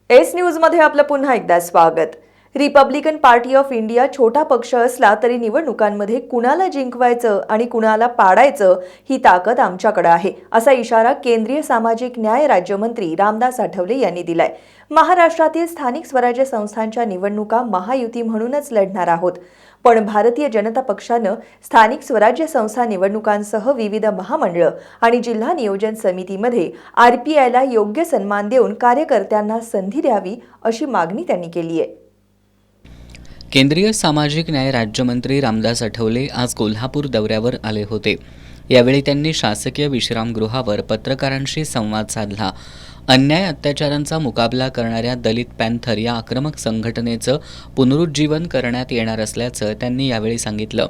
S न्यूजमध्ये आपलं पुन्हा एकदा स्वागत। रिपब्लिकन पार्टी ऑफ इंडिया छोटा पक्ष असला तरी निवडणुकांमध्ये कुणाला जिंकवायचं आणि कुणाला पाडायचं ही ताकद आमच्याकडे आहे, असा इशारा केंद्रीय सामाजिक न्याय राज्यमंत्री रामदास आठवले यांनी दिलाय। महाराष्ट्रातील स्थानिक स्वराज्य संस्थांच्या निवडणुका महायुती म्हणूनच लढणार आहोत, पण भारतीय जनता पक्षानं स्थानिक स्वराज्य संस्था निवडणुकांसह विविध महामंडळ आणि जिल्हा नियोजन समितीमध्ये आरपीआयला योग्य सन्मान देऊन कार्यकर्त्यांना संधी द्यावी अशी मागणी त्यांनी केली आहे। केंद्रीय सामाजिक न्याय राज्यमंत्री रामदास आठवले आज कोल्हापूर दौऱ्यावर आले होते। यावेळी त्यांनी शासकीय विश्रामगृहावर पत्रकारांशी संवाद साधला। अन्याय अत्याचारांचा मुकाबला करणाऱ्या दलित पॅन्थर या आक्रमक संघटनेचं पुनरुज्जीवन करण्यात येणार असल्याचं त्यांनी यावेळी सांगितलं।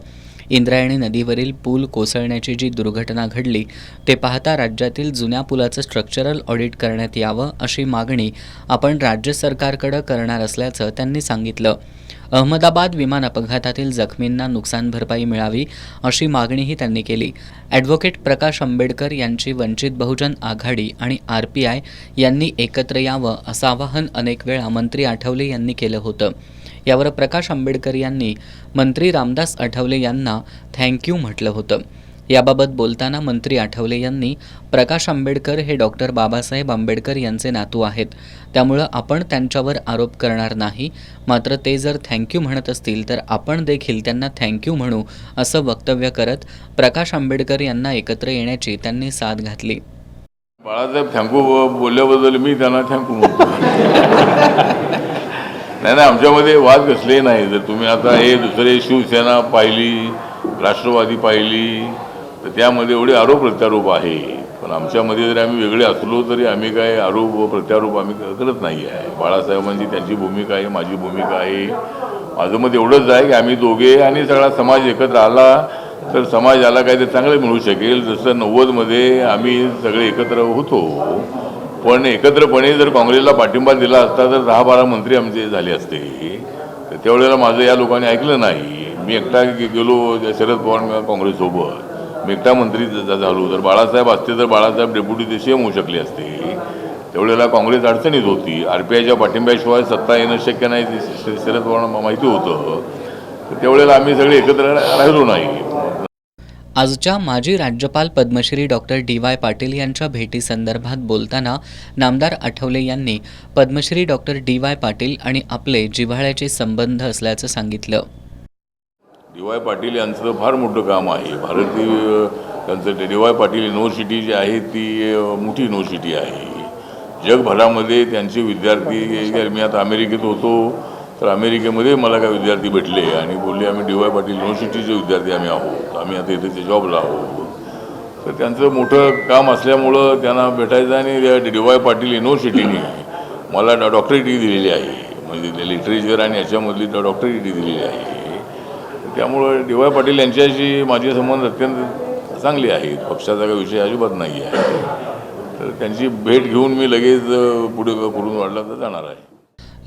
इंद्रायणी नदीवरील पूल कोसळण्याची जी दुर्घटना घडली ते पाहता राज्यातील जुन्या पुलाचं स्ट्रक्चरल ऑडिट करण्यात यावं अशी मागणी आपण राज्य सरकारकडे करणार असल्याचं त्यांनी सांगितलं। अहमदाबाद विमान अपघातातील जखमींना नुकसान भरपाई मिळावी अशी मागणीही त्यांनी केली। ॲडव्होकेट प्रकाश आंबेडकर यांची वंचित बहुजन आघाडी आणि आरपीआय यांनी एकत्र यावं असं आवाहन अनेक वेळा मंत्री आठवले यांनी केलं होतं। यावर प्रकाश आंबेडकर यांनी मंत्री रामदास आठवले यांना थँक्यू म्हटलं होतं। याबाबत बोलताना मंत्री आठवले यांनी प्रकाश आंबेडकर हे डॉक्टर बाबासाहेब आंबेडकर यांचे नातू आहेत, त्यामुळं आपण त्यांच्यावर आरोप करणार नाही, मात्र ते जर थँक्यू म्हणत असतील तर आपण देखील त्यांना थँक्यू म्हणू असं वक्तव्य करत प्रकाश आंबेडकर यांना एकत्र येण्याची त्यांनी साथ घातली। बाळासाहेब थँक्यू बोलल्याबद्दल मी त्यांना थँक्यू म्हणतो। नाही आमच्यामध्ये वाद कसले नाही। जर तुम्ही आता हे दुसरे शिवसेना पाहिली, राष्ट्रवादी पाहिली, तर त्यामध्ये एवढे आरोप प्रत्यारोप आहे। पण आमच्यामध्ये जरी आम्ही वेगळे असलो तरी आम्ही काय आरोप व प्रत्यारोप आम्ही करत नाही आहे। बाळासाहेबांची त्यांची भूमिका आहे, माझी भूमिका आहे। माझं मत एवढंच आहे की आम्ही दोघे आणि सगळा समाज एकत्र आला तर समाजाला काहीतरी चांगलं मिळू शकेल। जसं 90मध्ये आम्ही सगळे एकत्र होतो, पण एकत्रपणे जर काँग्रेसला पाठिंबा दिला असता तर 10-12 मंत्री आमचे झाले असते। तर त्यावेळेला माझं या लोकांनी ऐकलं नाही। मी एकटा गेलो शरद पवार काँग्रेससोबत, मी एकटा मंत्री झालो। तर बाळासाहेब असते तर बाळासाहेब डेप्युटी ते सीएम होऊ शकले असते। त्यावेळेला काँग्रेस अडचणीत होती। आरपीआयच्या पाठिंब्याशिवाय सत्ता येणं शक्य नाही शरद पवारांना माहिती होतं। तर त्यावेळेला आम्ही सगळे एकत्र राहिलो नाही। आजच्या माजी राज्यपाल पद्मश्री डॉक्टर डी.वाय. पाटील यांच्या भेटीसंदर्भात बोलताना नामदार आठवले यांनी पद्मश्री डॉक्टर डी.वाय. पाटील आणि आपले जिव्हाळ्याचे संबंध असल्याचं सांगितलं। डी.वाय. पाटील यांचं फार मोठं काम आहे। भारतीय त्यांचं डी.वाय. पाटील युनिव्हर्सिटी जी आहे ती मोठी युनिव्हर्सिटी आहे। जगभरामध्ये त्यांचे विद्यार्थी, मी आता अमेरिकेत होतो तर अमेरिकेमध्ये मला काय विद्यार्थी भेटले आणि बोलले आम्ही डी.वाय. पाटील युनिव्हर्सिटीचे विद्यार्थी आम्ही आहोत, आम्ही आता इथे जॉबला आहोत। तर त्यांचं मोठं काम असल्यामुळं त्यांना भेटायचं आणि डी.वाय. पाटील युनिव्हर्सिटीने मला डॉक्टरेट दिलेली आहे, म्हणजे लिटरेचर आणि याच्यामधली डॉक्टरेट दिलेली आहे। त्यामुळं डी.वाय. पाटील यांच्याशी माझे संबंध अत्यंत चांगले आहेत। पक्षाचा काही विषय अजिबात नाही आहे। तर त्यांची भेट घेऊन मी लगेच पुढे करून वाढला तर जाणार आहे।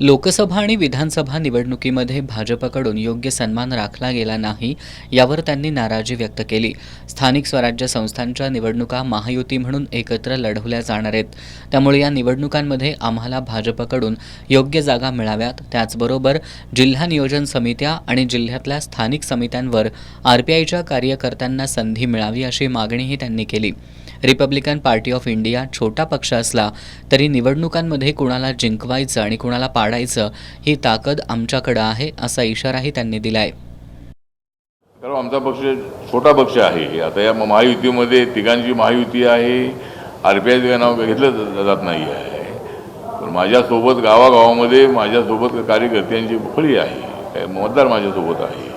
लोकसभा आणि विधानसभा निवडणुकीमध्ये भाजपकडून योग्य सन्मान राखला गेला नाही, यावर त्यांनी नाराजी व्यक्त केली। स्थानिक स्वराज्य संस्थांच्या निवडणुका महायुती म्हणून एकत्र लढवल्या जाणार आहेत, त्यामुळे या निवडणुकांमध्ये आम्हाला भाजपकडून योग्य जागा मिळाव्यात। त्याचबरोबर जिल्हा नियोजन समित्या आणि जिल्ह्यातल्या स्थानिक समित्यांवर आरपीआयच्या कार्यकर्त्यांना संधी मिळावी अशी मागणीही त्यांनी केली। रिपब्लिकन पार्टी ऑफ इंडिया छोटा पक्ष असला तरी निवडणुकांमध्ये कुणाला जिंकवायचं आणि कुणाला पाडायचं ही ताकद आमच्याकडे आहे असा इशाराही त्यांनी दिलाय। कारण आमचा पक्ष छोटा पक्ष आहे। आता या महायुतीमध्ये तिघांची महायुती आहे, आरपीआयचं नाव घेतलं जात नाही आहे। पण माझ्यासोबत गावागावामध्ये माझ्यासोबत कार्यकर्त्यांची फळी आहे, काय मतदार माझ्यासोबत आहे।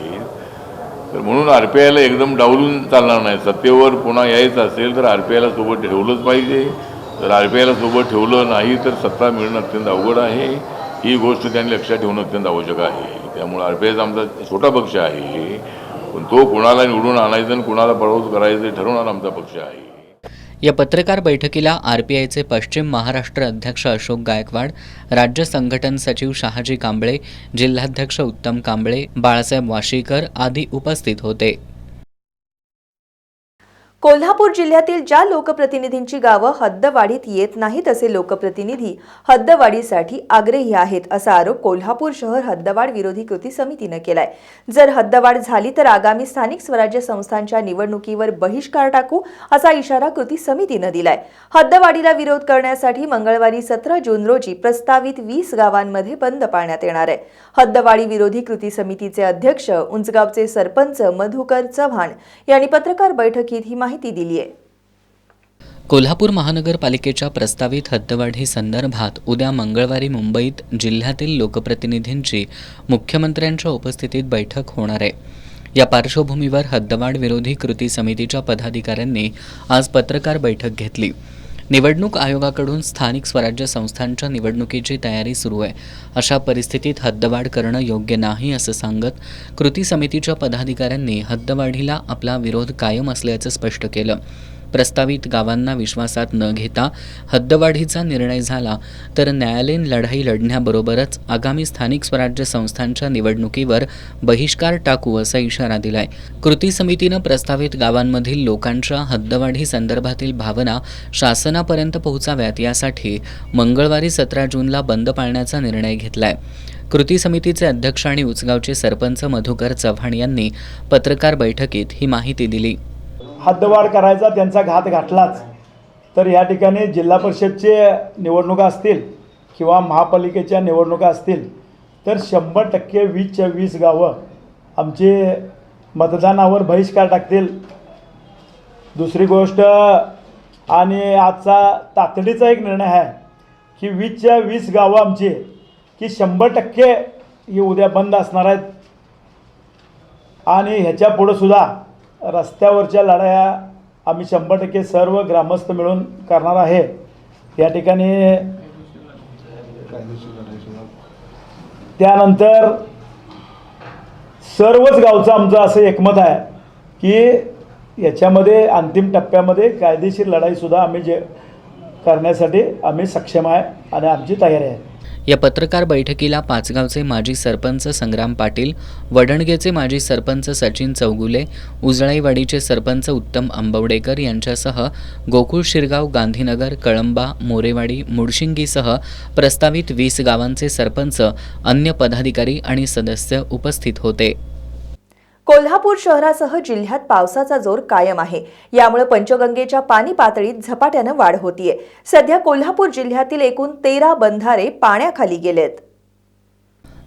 तर म्हणून आरपीआयला एकदम डावलून चालणार नाही। सत्तेवर पुन्हा यायचं असेल तर आरपीआयला सोबत ठेवलंच पाहिजे। तर आरपीआयला सोबत ठेवलं नाही तर सत्ता मिळणं अत्यंत अवघड आहे। ही गोष्ट त्यांनी लक्षात ठेवणं अत्यंत आवश्यक आहे। त्यामुळे आरपीआयचा आमचा छोटा पक्ष आहे, पण तो कुणाला निवडून आणायचं आणि कुणाला पराभूत करायचं ठरवणारा आमचा पक्ष आहे। या पत्रकार बैठकीला आरपीआयचे पश्चिम महाराष्ट्र अध्यक्ष अशोक गायकवाड, राज्य संघटन सचिव शहाजी कांबळे, जिल्हाध्यक्ष उत्तम कांबळे, बाळासाहेब वाशीकर आदी उपस्थित होते। कोल्हापूर जिल्ह्यातील ज्या लोकप्रतिनिधींची गावं हद्दवाढीत येत नाहीत असे लोकप्रतिनिधी हद्दवाढीसाठी आग्रही आहेत असा आरोप कोल्हापूर शहर हद्दवाढ विरोधी कृती समितीनं केलाय. जर हद्दवाढ झाली तर आगामी स्थानिक स्वराज्य संस्थांच्या निवडणुकीवर बहिष्कार टाकू असा इशारा कृती समितीनं दिलाय. हद्दवाढीला विरोध करण्यासाठी मंगळवारी 17 जून रोजी प्रस्तावित 20 गावांमध्ये बंद पाळण्यात येणार आहे. हद्दवाढी विरोधी कृती समितीचे अध्यक्ष उंचगावचे सरपंच मधुकर चव्हाण यांनी पत्रकार बैठकीत ही माहिती दिली आहे. कोल्हापूर महानगरपालिकेच्या प्रस्तावित हद्दवाढी संदर्भात उद्या मंगळवारी मुंबईत जिल्ह्यातील लोकप्रतिनिधींची मुख्यमंत्र्यांच्या उपस्थितीत बैठक होणार आहे. या पार्श्वभूमीवर हद्दवाढ विरोधी कृती समितीच्या पदाधिकाऱ्यांनी आज पत्रकार बैठक घेतली. निवडणूक आयोगाकडून स्थानिक स्वराज्य संस्थांच्या निवडणुकीची तयारी सुरू आहे. अशा परिस्थितीत हद्दवाढ करणं योग्य नाही असं सांगत कृती समितीच्या पदाधिकाऱ्यांनी हद्दवाढीला आपला विरोध कायम असल्याचं स्पष्ट केलं. प्रस्तावित गावांना विश्वासात न घेता हद्दवाढीचा निर्णय झाला तर न्यायालयीन लढाई लढण्याबरोबरच आगामी स्थानिक स्वराज्य संस्थांच्या निवडणुकीवर बहिष्कार टाकू असा इशारा दिलाय. कृती समितीनं प्रस्तावित गावांमधील लोकांच्या हद्दवाढी संदर्भातील भावना शासनापर्यंत पोहोचाव्यात यासाठी मंगळवारी 17 जूनला बंद पाळण्याचा निर्णय घेतलाय. कृती समितीचे अध्यक्ष आणि उचगावचे सरपंच मधुकर चव्हाण यांनी पत्रकार बैठकीत ही माहिती दिली. हद्दवाढ करायचा त्यांचा घात घातलाच तर या ठिकाणी जिल्हा परिषदचे निवडणुका असतील किंवा महापालिकेच्या निवडणुका असतील तर 100% 20च्या 20 गावं आमचे मतदानावर बहिष्कार टाकतील. दुसरी गोष्ट आणि आजचा तातडीचा एक निर्णय आहे की 20च्या 20 गावं आमची की 100% ही उद्या बंद असणार आहेत आणि ह्याच्या पुढं सुद्धा रस्त्यावरच्या लढाया आम्ही 100% सर्व ग्रामस्थ मिळून करणार आहे. या ठिकाणी त्यानंतर सर्वच गावचं आमचं असं एकमत आहे की याच्यामध्ये अंतिम टप्प्यामध्ये कायदेशीर लढाईसुद्धा आम्ही करण्यासाठी आम्ही सक्षम आहे आणि आमची तयारी आहे. या पत्रकार बैठकीला पाचगावचे माजी सरपंच संग्राम पाटील, वडणगेचे माजी सरपंच सचिन चौगुले, उजळाईवाडीचे सरपंच उत्तम आंबवडेकर यांच्यासह गोकुळ शिरगाव, गांधीनगर, कळंबा, मोरेवाडी, मुडशिंगीसह प्रस्तावित 20 गावांचे सरपंच, अन्य पदाधिकारी आणि सदस्य उपस्थित होते. कोल्हापूर शहरासह जिल्ह्यात पावसाचा जोर कायम आहे. यामुळे पंचगंगेच्या पाणी पातळीत झपाट्यानं वाढ होतीये. सध्या कोल्हापूर जिल्ह्यातील एकूण 13 बंधारे पाण्याखाली गेलेत.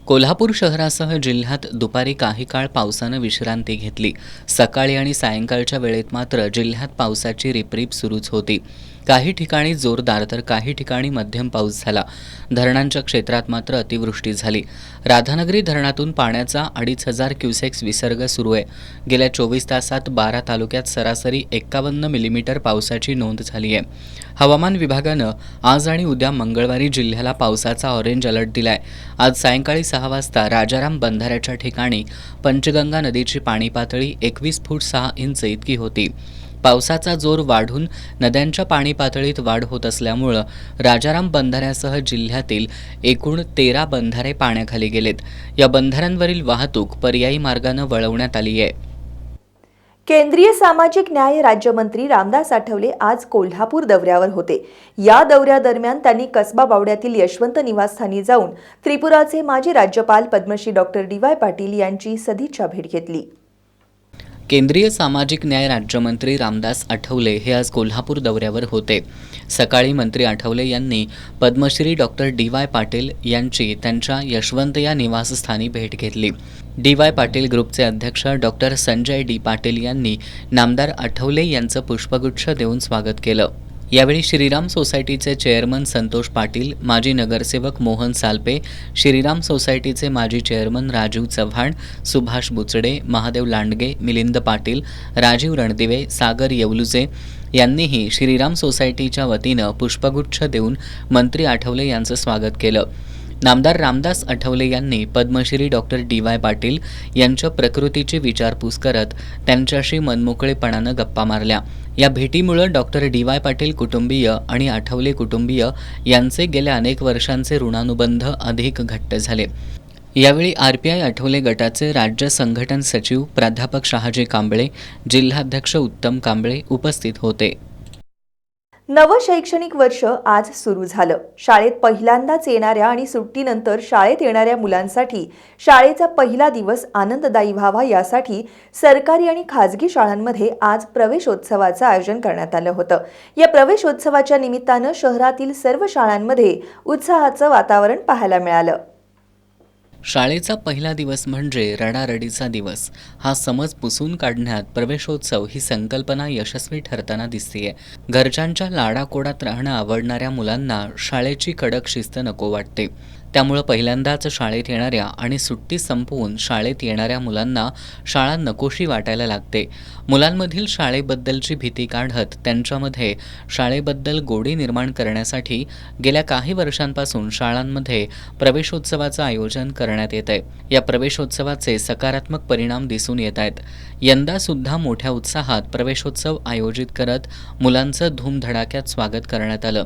कोल्हापूर शहरासह जिल्ह्यात दुपारी काही काळ पावसानं विश्रांती घेतली. सकाळी आणि सायंकाळच्या वेळेत मात्र जिल्ह्यात पावसाची रिपरिप सुरूच होती. काही ठिकाणी जोरदार तर काही ठिकाणी मध्यम पाऊस झाला. धरणांच्या क्षेत्रात मात्र अतिवृष्टी झाली. राधानगरी धरणातून पाण्याचा 2500 क्युसेक्स विसर्ग सुरू आहे. गेल्या 24 तासात 12 तालुक्यात सरासरी 51 मिलीमीटर पावसाची नोंद झाली आहे. हवामान विभागानं आज आणि उद्या मंगळवारी जिल्ह्याला पावसाचा ऑरेंज अलर्ट दिलाय. आज सायंकाळी 6 वाजता राजाराम बंधाऱ्याच्या ठिकाणी पंचगंगा नदीची पाणी पातळी 21 फूट 6 इंच इतकी होती. पावसाचा जोर वाढून नद्यांच्या पाणी पातळीत वाढ होत असल्यामुळं राजाराम बंधाऱ्यासह जिल्ह्यातील एकूण 13 बंधारे पाण्याखाली गेलेत. या बंधाऱ्यांवरील वाहतूक पर्यायी मार्गानं वळवण्यात आली आहे. केंद्रीय सामाजिक न्याय राज्यमंत्री रामदास आठवले आज कोल्हापूर दौऱ्यावर होते. या दौऱ्यादरम्यान त्यांनी कसबा बावड्यातील यशवंत निवासस्थानी जाऊन त्रिपुराचे माजी राज्यपाल पद्मश्री डॉक्टर DY पाटील यांची सदिच्छा भेट घेतली. केंद्रीय सामाजिक न्याय राज्यमंत्री रामदास आठवले हे आज कोल्हापूर दौऱ्यावर होते. सकाळी मंत्री आठवले यांनी पद्मश्री डॉक्टर DY पाटील यांची त्यांच्या यशवंत या निवासस्थानी भेट घेतली. DY पाटील ग्रुपचे अध्यक्ष डॉक्टर संजय D पाटील यांनी नामदार आठवले यांचं पुष्पगुच्छ देऊन स्वागत केलं. यावेळी श्रीराम सोसायटीचे चेअरमन संतोष पाटील, माजी नगरसेवक मोहन सालपे, श्रीराम सोसायटीचे माजी चेअरमन राजीव चव्हाण, सुभाष बुचडे, महादेव लांडगे, मिलिंद पाटील, राजीव रणदिवे, सागर येवलुजे यांनीही श्रीराम सोसायटीच्या वतीनं पुष्पगुच्छ देऊन मंत्री आठवले यांचं स्वागत केलं. नामदार रामदास आठवले यांनी पद्मश्री डॉक्टर DY पाटील यांच्या प्रकृतीची विचारपूस करत त्यांच्याशी मनमोकळेपणानं गप्पा मारल्या. या भेटीमुळे डॉक्टर DY पाटील कुटुंबीय आणि आठवले कुटुंबीय यांचे गेल्या अनेक वर्षांचे ऋणानुबंध अधिक घट्ट झाले. यावेळी RPI आठवले गटाचे राज्य संघटन सचिव प्राध्यापक शहाजी कांबळे, जिल्हाध्यक्ष उत्तम कांबळे उपस्थित होते. नवं शैक्षणिक वर्ष आज सुरू झालं. शाळेत पहिल्यांदाच येणाऱ्या आणि सुट्टीनंतर शाळेत येणाऱ्या मुलांसाठी शाळेचा पहिला दिवस आनंददायी व्हावा यासाठी सरकारी आणि खाजगी शाळांमध्ये आज प्रवेशोत्सवाचं आयोजन करण्यात आलं होतं. या प्रवेशोत्सवाच्या निमित्तानं शहरातील सर्व शाळांमध्ये उत्साहाचं वातावरण पाहायला मिळालं. शाळेचा पहिला दिवस म्हणजे रडारडीचा दिवस. हा समज पुसून काढण्यात प्रवेशोत्सव ही संकल्पना यशस्वी ठरताना दिसतेय. घरच्यांच्या लाडाकोडात राहणं आवडणाऱ्या मुलांना शाळेची कडक शिस्त नको वाटते. त्यामुळं पहिल्यांदाच शाळेत येणाऱ्या आणि सुट्टी संपवून शाळेत येणाऱ्या मुलांना शाळा नकोशी वाटायला लागते. मुलांमधील शाळेबद्दलची भीती काढत त्यांच्यामध्ये शाळेबद्दल गोडी निर्माण करण्यासाठी गेल्या काही वर्षांपासून शाळांमध्ये प्रवेशोत्सवाचं आयोजन करण्यात येत आहे. या प्रवेशोत्सवाचे सकारात्मक परिणाम दिसून येत आहेत. यंदासुद्धा मोठ्या उत्साहात प्रवेशोत्सव आयोजित करत मुलांचं धूमधडाक्यात स्वागत करण्यात आलं.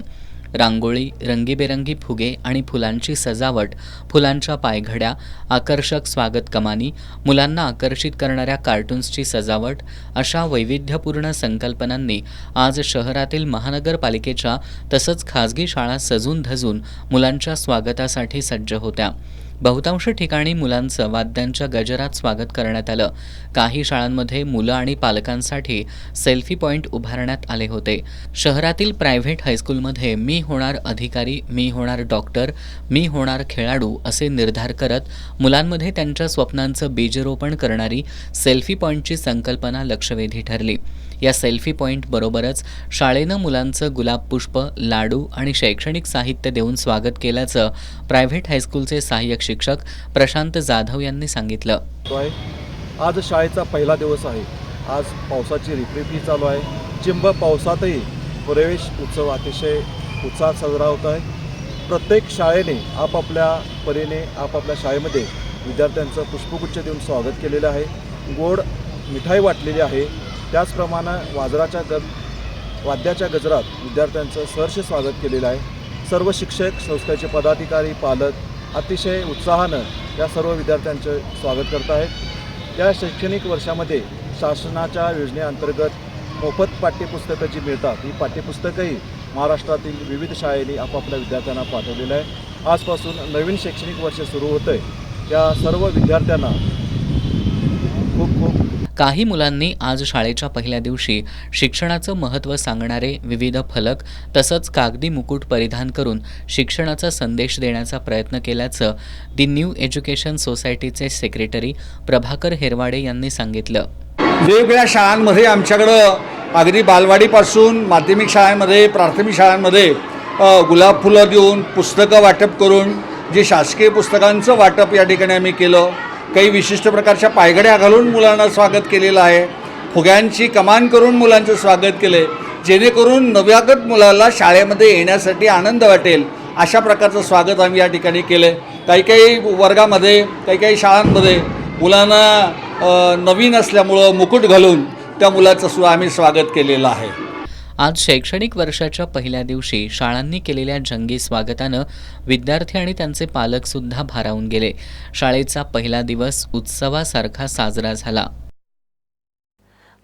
रांगोळी, रंगीबेरंगी फुगे आणि फुलांची सजावट, फुलांच्या पायघड्या, आकर्षक स्वागत कमानी, मुलांना आकर्षित करणाऱ्या कार्टून्सची सजावट अशा वैविध्यपूर्ण संकल्पनांनी आज शहरातील महानगरपालिकेच्या तसंच खाजगी शाळा सजून धजून मुलांच्या स्वागतासाठी सज्ज होत्या. बहुतांश ठिकाणी मुलांचं वाद्यांच्या गजरात स्वागत करण्यात आलं. काही शाळांमध्ये मुलं आणि पालकांसाठी सेल्फी पॉईंट उभारण्यात आले होते. शहरातील प्रायव्हेट हायस्कूलमध्ये मी होणार अधिकारी, मी होणार डॉक्टर, मी होणार खेळाडू असे निर्धार करत मुलांमध्ये त्यांच्या स्वप्नांचं बीजरोपण करणारी सेल्फी पॉईंटची संकल्पना लक्षवेधी ठरली. या सेल्फी पॉईंट बरोबरच शाळेनं मुलांचं गुलाब पुष्प, लाडू आणि शैक्षणिक साहित्य देऊन स्वागत केल्याचं प्रायव्हेट हायस्कूलचे सहाय्यक शिक्षक प्रशांत जाधव यांनी सांगितलं. आज शाळेचा पहिला दिवस आहे. आज पावसाची रिपरिपी चालू आहे. चिंब पावसातही प्रवेश उत्सव अतिशय उत्साहात साजरा होत आहे. प्रत्येक शाळेने आपापल्या परीने आपापल्या शाळेमध्ये विद्यार्थ्यांचं पुष्पगुच्छ देऊन स्वागत केलेलं आहे. गोड मिठाई वाटलेली आहे. त्याचप्रमाणे वाद्याच्या गजरात विद्यार्थ्यांचं सहर्ष स्वागत केलेलं आहे. सर्व शिक्षक, संस्थेचे पदाधिकारी, पालक अतिशय उत्साहानं या सर्व विद्यार्थ्यांचे स्वागत करत आहेत. या शैक्षणिक वर्षामध्ये शासनाच्या योजनेअंतर्गत मोफत पाठ्यपुस्तकं जी मिळतात, ही पाठ्यपुस्तकंही महाराष्ट्रातील विविध शाळांनी आपापल्या विद्यार्थ्यांना पाठवलेलं आहे. आजपासून नवीन शैक्षणिक वर्ष सुरू होतं आहे. या सर्व विद्यार्थ्यांना खूप खूप. काही मुलांनी आज शाळेच्या पहिल्या दिवशी शिक्षणाचं महत्त्व सांगणारे विविध फलक तसंच कागदी मुकुट परिधान करून शिक्षणाचा संदेश देण्याचा प्रयत्न केल्याचं दी न्यू एज्युकेशन सोसायटीचे सेक्रेटरी प्रभाकर हेरवाडे यांनी सांगितलं. वेगवेगळ्या शाळांमध्ये आमच्याकडं अगदी बालवाडीपासून माध्यमिक शाळांमध्ये, प्राथमिक शाळांमध्ये गुलाब फुलं देऊन पुस्तकं वाटप करून जे शासकीय पुस्तकांचं वाटप या ठिकाणी आम्ही केलं. काही विशिष्ट प्रकारच्या पायघड्या घालून मुलांना स्वागत केलेलं आहे. फुग्यांची कमान करून मुलांचं स्वागत केलं, जेणेकरून नव्यागत मुलाला शाळेमध्ये येण्यासाठी आनंद वाटेल अशा प्रकारचं स्वागत आम्ही या ठिकाणी केलं. काही वर्गामध्ये काही शाळांमध्ये मुलांना नवीन असल्यामुळं मुकुट घालून त्या मुलाचं सुद्धा आम्ही स्वागत केलेलं आहे. आज शैक्षणिक वर्षाच्या पहिल्या दिवशी शाळांनी केलेल्या जंगी स्वागतानं विद्यार्थी आणि त्यांचे पालकसुद्धा भारावून गेले. शाळेचा पहिला दिवस उत्सवासारखा साजरा झाला.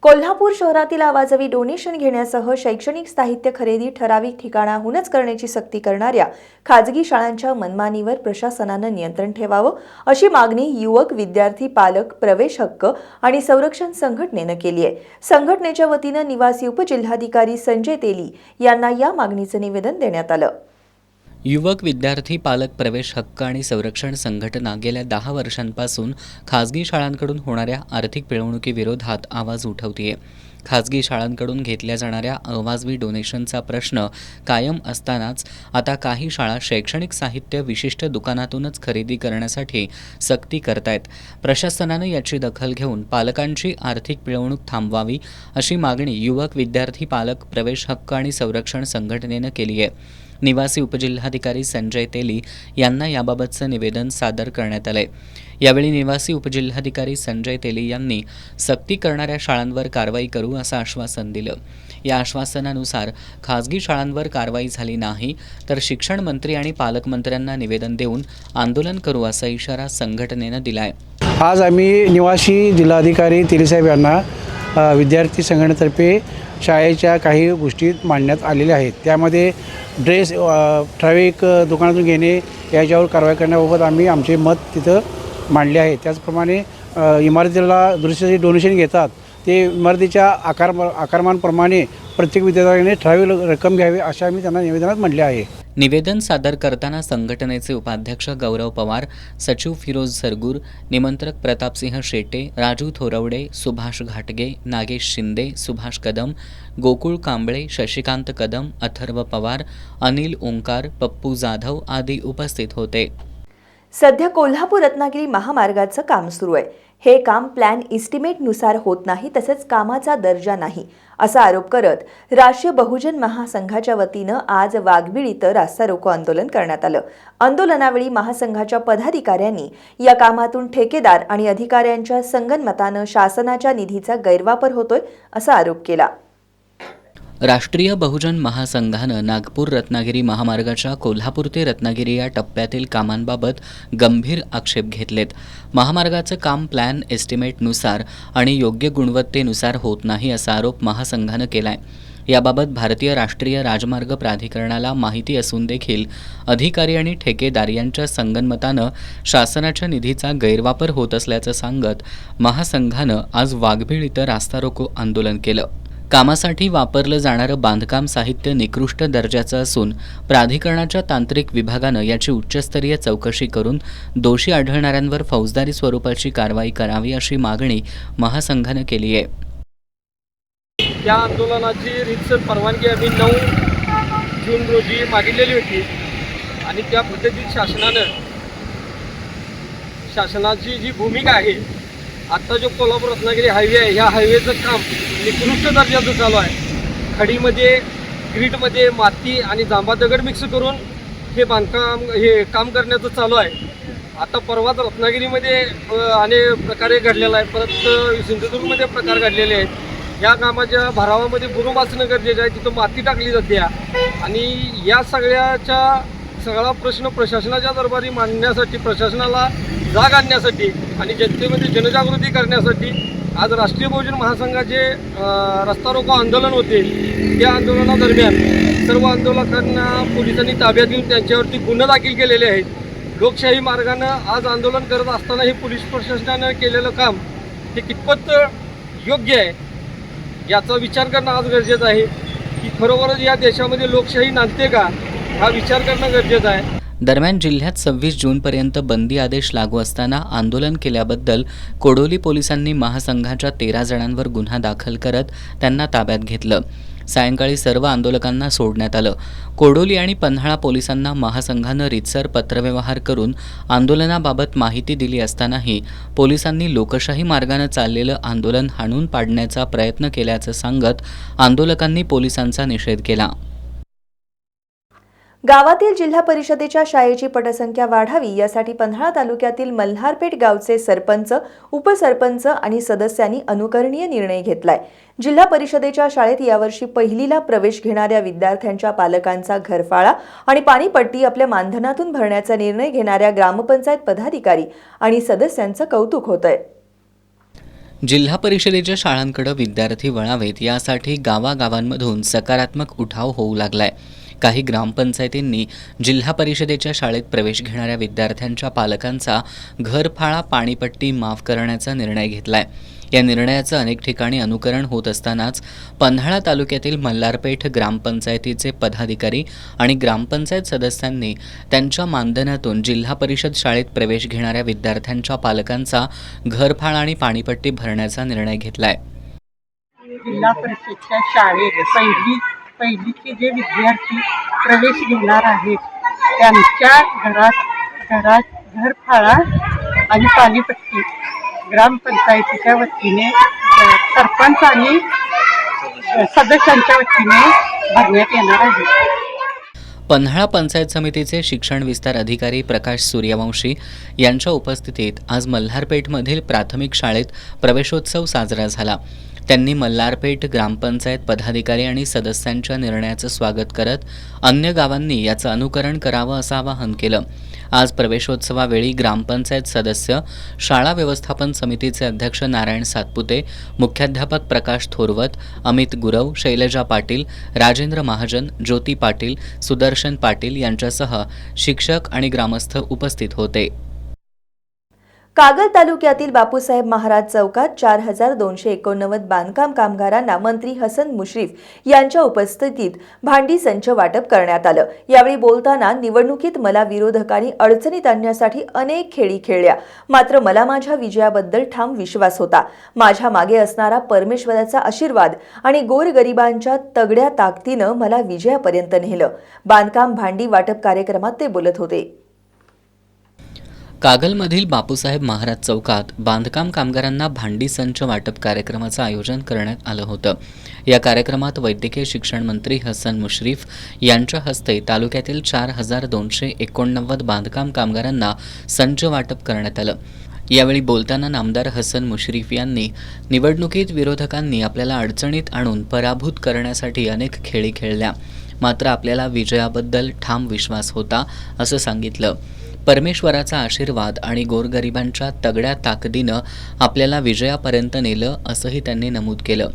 कोल्हापूर शहरातील आवाजवी डोनेशन घेण्यासह शैक्षणिक साहित्य खरेदी ठराविक ठिकाणाहूनच करण्याची सक्ती करणाऱ्या खाजगी शाळांच्या मनमानीवर प्रशासनानं नियंत्रण ठेवावं अशी मागणी युवक, विद्यार्थी, पालक, प्रवेश हक्क आणि संरक्षण संघटनेनं केली आहे. संघटनेच्या वतीनं निवासी उपजिल्हाधिकारी संजय तेली यांना या मागणीचं निवेदन देण्यात आलं. युवक, विद्यार्थी, पालक, प्रवेश हक्क आणि संरक्षण संघटना गेल्या 10 वर्षांपासून खाजगी शाळांकडून होणाऱ्या आर्थिक पिळवणुकीविरोधात आवाज उठवतीये. खाजगी शाळांकडून घेतल्या जाणाऱ्या अवाजवी डोनेशनचा प्रश्न कायम असतानाच आता काही शाळा शैक्षणिक साहित्य विशिष्ट दुकानातूनच खरेदी करण्यासाठी सक्ती करतायत. प्रशासनानं याची दखल घेऊन पालकांची आर्थिक पिळवणूक थांबवावी अशी मागणी युवक, विद्यार्थी, पालक, प्रवेश हक्क आणि संरक्षण संघटनेनं केली आहे. निवासी उपजिल्हाधिकारी संजय तेली यांना याबाबतचं निवेदन सादर करण्यात आलंय. यावेळी निवासी उपजिल्हाधिकारी संजय तेली यांनी सक्ती करणाऱ्या शाळांवर कारवाई करू असं आश्वासन दिलं. या आश्वासनानुसार खासगी शाळांवर कारवाई झाली नाही तर शिक्षण मंत्री आणि पालकमंत्र्यांना निवेदन देऊन आंदोलन करू असा इशारा संघटनेनं दिलाय. आज आम्ही निवासी जिल्हाधिकारी तेलीसाहेब यांना विद्यार्थी संघटनेतर्फे शाळेच्या काही गोष्टी मांडण्यात आलेल्या आहेत. त्यामध्ये ड्रेस ठराविक दुकानातून घेणे याच्यावर कारवाई करण्याबाबत आम्ही आमचे मत तिथं मांडले आहे. त्याचप्रमाणे इमारतीला दुरुस्तीचे डोनेशन घेतात ते इमारतीच्या आकारमानप्रमाणे प्रत्येक विद्यार्थ्याने ठराविक रक्कम घ्यावी असे आम्ही त्यांना निवेदनात म्हटले आहे. निवेदन सादर करताना संघटनेचे उपाध्यक्ष गौरव पवार, सचिव फिरोज सरगूर, निमंत्रक प्रतापसिंह शेटे, राजू थोरवडे, सुभाष घाटगे, नागेश शिंदे, सुभाष कदम, गोकुळ कांबळे, शशिकांत कदम, अथर्व पवार, अनिल ओंकार, पप्पू जाधव आदी उपस्थित होते. सध्या कोल्हापूर रत्नागिरी महामार्गाचं काम सुरू आहे. हे काम प्लॅन इस्टिमेटनुसार होत नाही, तसेच कामाचा दर्जा नाही असा आरोप करत राष्ट्रीय बहुजन महासंघाच्या वतीनं आज वाघबीळ इथं रास्ता रोको आंदोलन करण्यात आलं. आंदोलनावेळी महासंघाच्या पदाधिकाऱ्यांनी या कामातून ठेकेदार आणि अधिकाऱ्यांच्या संगनमतानं शासनाच्या निधीचा गैरवापर होतोय असा आरोप केला. राष्ट्रीय बहुजन महासंघानं नागपूर रत्नागिरी महामार्गाच्या कोल्हापूर ते रत्नागिरी या टप्प्यातील कामांबाबत गंभीर आक्षेप घेतलेत. महामार्गाचं काम प्लॅन एस्टिमेटनुसार आणि योग्य गुणवत्तेनुसार होत नाही असा आरोप महासंघानं केलाय. याबाबत भारतीय राष्ट्रीय राजमार्ग प्राधिकरणाला माहिती असून देखील अधिकारी आणि ठेकेदार यांच्या संगनमतानं शासनाच्या निधीचा गैरवापर होत असल्याचं सांगत महासंघानं आज वाघबीळ इथं रास्ता रोको आंदोलन केलं. कामासाठी वापरलं जाणारं बांधकाम साहित्य निकृष्ट दर्जाचं असून प्राधिकरणाच्या तांत्रिक विभागानं याची उच्चस्तरीय चौकशी करून दोषी आढळणाऱ्यांवर फौजदारी स्वरूपाची कारवाई करावी अशी मागणी महासंघानं केली आहे. त्या आंदोलनाची रीतसर परवानगी आम्ही 9 जून रोजी मागितलेली होती आणि त्या पद्धतीत शासनाची जी भूमिका आहे, आत्ता जो कोल्हापूर रत्नागिरी हायवे आहे, ह्या हायवेचं काम निकृष्ट दर्जाचं चालू आहे. खडीमध्ये, ग्रीटमध्ये माती आणि जांभा दगड मिक्स करून हे काम करण्याचं चालू आहे. आता परवाच रत्नागिरीमध्ये अनेक प्रकारे घडलेला आहे, परत सिंधुदुर्गमध्ये प्रकार घडलेले आहेत. या कामाच्या भरावामध्ये बुरुम असणं गरजेचं आहे, तिथं माती टाकली जाते आणि या सगळा प्रश्न प्रशासनाच्या दरबारी मांडण्यासाठी, प्रशासनाला जाग आणण्यासाठी आणि जनतेमध्ये जनजागृती करण्यासाठी आज राष्ट्रीय बहुजन महासंघाचे रस्ता रोको आंदोलन होते. त्या आंदोलनादरम्यान सर्व आंदोलकांना पोलिसांनी ताब्यात घेऊन त्यांच्यावरती गुन्हे दाखल केलेले आहेत. लोकशाही मार्गानं आज आंदोलन करत असताना हे पोलीस प्रशासनानं केलेलं काम हे कितपत योग्य आहे याचा विचार करणं आज गरजेचं आहे की खरोखरच या देशामध्ये लोकशाही नांदते का, हा विचार करणं गरजेचं आहे. दरम्यान जिल्ह्यात 26 जूनपर्यंत बंदी आदेश लागू असताना आंदोलन केल्याबद्दल कोडोली पोलिसांनी महासंघाच्या 13 जणांवर गुन्हा दाखल करत त्यांना ताब्यात घेतलं. सायंकाळी सर्व आंदोलकांना सोडण्यात आलं. कोडोली आणि पन्हाळा पोलिसांना महासंघानं रीतसर पत्रव्यवहार करून आंदोलनाबाबत माहिती दिली असतानाही पोलिसांनी लोकशाही मार्गानं चाललेलं आंदोलन हाणून पाडण्याचा प्रयत्न केल्याचं सांगत आंदोलकांनी पोलिसांचा निषेध केला. गावातील जिल्हा परिषदेच्या शाळेची पटसंख्या वाढावी यासाठी पन्हाळा तालुक्यातील मल्हारपेठ गावचे सरपंच, उपसरपंच आणि सदस्यांनी अनुकरणीय निर्णय घेतलाय. जिल्हा परिषदेच्या शाळेत यावर्षी पहिलीला प्रवेश घेणाऱ्या विद्यार्थ्यांच्या पालकांचा घरफाळा आणि पाणीपट्टी आपल्या मानधनातून भरण्याचा निर्णय घेणाऱ्या ग्रामपंचायत पदाधिकारी आणि सदस्यांचं कौतुक होतंय. जिल्हा परिषदेच्या शाळांकडे विद्यार्थी वळावेत यासाठी गावागावांमधून सकारात्मक उठाव होऊ लागलाय. काही ग्रामपंचायतींनी जिल्हा परिषदेच्या शाळेत प्रवेश घेणाऱ्या विद्यार्थ्यांच्या पालकांचा घरफाळा पाणीपट्टी माफ करण्याचा निर्णय घेतलाय. या निर्णयाचं अनेक ठिकाणी अनुकरण होत असतानाच पन्हाळा तालुक्यातील मल्हारपेठ ग्रामपंचायतीचे पदाधिकारी आणि ग्रामपंचायत सदस्यांनी त्यांच्या मानधनातून जिल्हा परिषद शाळेत प्रवेश घेणाऱ्या विद्यार्थ्यांच्या पालकांचा घरफाळा आणि पाणीपट्टी भरण्याचा निर्णय घेतलाय. जिल्हा परिषदच्या शाळेत पहिलीचे जे विद्यार्थी प्रवेश घेणार आहेत त्यांच्या घरात घरफाळा आणि पाणीपट्टी ग्रामपंचायतीच्या वतीने सरपंच आणि सदस्यांच्या वतीने भरण्यात येणार आहे. पन्हाळा पंचायत समितीचे शिक्षण विस्तार अधिकारी प्रकाश सूर्यवंशी यांच्या उपस्थितीत आज मल्हारपेठमधील प्राथमिक शाळेत प्रवेशोत्सव साजरा झाला. त्यांनी मल्हारपेठ ग्रामपंचायत पदाधिकारी आणि सदस्यांच्या निर्णयाचं स्वागत करत अन्य गावांनी याचं अनुकरण करावं असं आवाहन केलं. आज प्रवेशोत्सवावेळी ग्रामपंचायत सदस्य, शाळा व्यवस्थापन समितीचे अध्यक्ष नारायण सातपुते, मुख्याध्यापक प्रकाश थोरवत, अमित गुरव, शैलजा पाटील, राजेंद्र महाजन, ज्योती पाटील, सुदर्शन पाटील यांच्यासह शिक्षक आणि ग्रामस्थ उपस्थित होते. कागल तालुक्यातील बापूसाहेब महाराज चौकात 4289 बांधकाम कामगारांना मंत्री हसन मुश्रीफ यांच्या उपस्थितीत भांडी संच वाटप करण्यात आलं. यावेळी बोलताना निवडणुकीत मला विरोधकांनी अडचणीत आणण्यासाठी अनेक खेळी खेळल्या, मात्र मला माझ्या विजयाबद्दल ठाम विश्वास होता. माझ्या मागे असणारा परमेश्वराचा आशीर्वाद आणि गोरगरिबांच्या तगड्या ताकदीनं मला विजयापर्यंत नेलं. बांधकाम भांडी वाटप कार्यक्रमात ते बोलत होते. कागलमधील बापूसाहेब महाराज चौकात बांधकाम कामगारांना भांडी संच वाटप कार्यक्रमाचं आयोजन करण्यात आलं होतं. या कार्यक्रमात वैद्यकीय शिक्षण मंत्री हसन मुश्रीफ यांच्या हस्ते तालुक्यातील 4289 बांधकाम कामगारांना संच वाटप करण्यात आलं. यावेळी बोलताना नामदार हसन मुश्रीफ यांनी निवडणुकीत विरोधकांनी आपल्याला अडचणीत आणून पराभूत करण्यासाठी अनेक खेळी खेळल्या, मात्र आपल्याला विजयाबद्दल ठाम विश्वास होता असं सांगितलं. परमेश्वराचा आशीर्वाद आणि गोरगरिबांच्या तगड्या ताकदीनं आपल्याला विजयापर्यंत नेलं असंही त्यांनी नमूद केलं.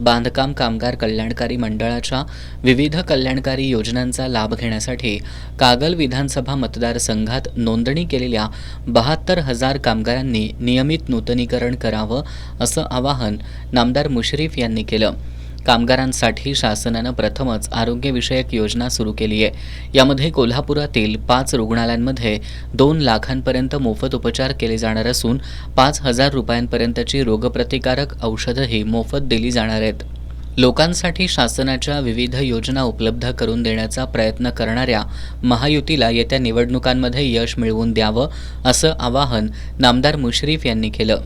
बांधकाम कामगार कल्याणकारी मंडळाच्या विविध कल्याणकारी योजनांचा लाभ घेण्यासाठी कागल विधानसभा मतदारसंघात नोंदणी केलेल्या 72,000 कामगारांनी नियमित नूतनीकरण करावं असं आवाहन नामदार मुश्रीफ यांनी केलं. कामगारांसाठी शासनानं प्रथमच आरोग्यविषयक योजना सुरू केली आहे. यामध्ये कोल्हापुरातील 5 रुग्णालयांमध्ये 2 लाखांपर्यंत मोफत उपचार केले जाणार असून 5,000 रुपयांपर्यंतची रोगप्रतिकारक औषधंही मोफत दिली जाणार आहेत. लोकांसाठी शासनाच्या विविध योजना उपलब्ध करून देण्याचा प्रयत्न करणाऱ्या महायुतीला येत्या निवडणुकांमध्ये यश मिळवून द्यावं असं आवाहन नामदार मुश्रीफ यांनी केलं.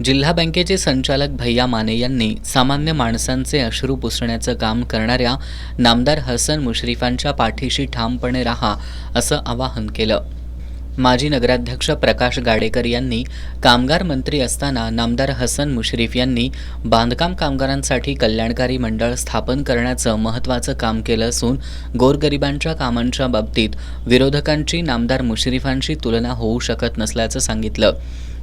जिल्हा बँकेचे संचालक भैया माने यांनी सामान्य माणसांचे अश्रू पुसण्याचं काम करणाऱ्या नामदार हसन मुश्रीफांच्या पाठीशी ठामपणे राहा असं आवाहन केलं. माजी नगराध्यक्ष प्रकाश गाडेकर यांनी कामगार मंत्री असताना नामदार हसन मुश्रीफ यांनी बांधकाम कामगारांसाठी कल्याणकारी मंडळ स्थापन करण्याचं महत्त्वाचं काम केलं असून गोरगरिबांच्या कामांच्या बाबतीत विरोधकांची नामदार मुश्रीफांशी तुलना होऊ शकत नसल्याचं सांगितलं.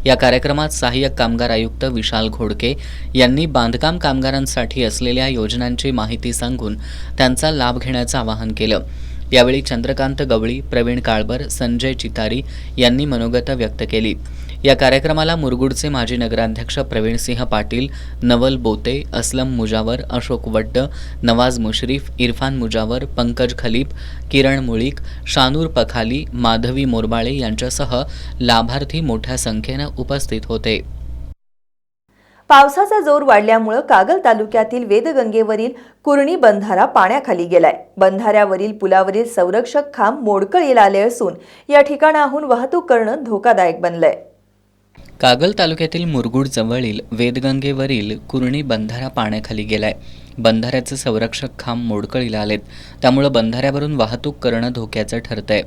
या कार्यक्रमात सहाय्यक कामगार आयुक्त विशाल घोडके यांनी बांधकाम कामगारांसाठी असलेल्या योजनांची माहिती सांगून त्यांचा लाभ घेण्याचं आवाहन केलं. यावेळी चंद्रकांत गवळी, प्रवीण काळबर, संजय चितारी यांनी मनोगत व्यक्त केली. या कार्यक्रमाला मुरगुडचे माजी नगराध्यक्ष प्रवीणसिंह पाटील, नवल बोते, असलम मुजावर, अशोक वड्ड, नवाज मुश्रीफ, इरफान मुजावर, पंकज खलीप, किरण मुळीक, शानूर पखाली, माधवी मोरबाळे यांच्यासह लाभार्थी मोठ्या संख्येनं उपस्थित होते. पावसाचा जोर वाढल्यामुळे कागल तालुक्यातील वेदगंगेवरील कुरणी बंधारा पाण्याखाली गेलाय. बंधाऱ्यावरील पुलावरील संरक्षक खांब मोडकळीला आले असून या ठिकाणाहून वाहतूक करणं धोकादायक बनलंय. कागल तालुक्यातील मुरगुड जवळील वेदगंगेवरील कुरणी बंधारा पाण्याखाली गेलाय. बंधाऱ्याचे संरक्षक खांब मोडकळीला आलेत, त्यामुळे बंधाऱ्यावरून वाहतूक करणं धोक्याचं ठरतंय.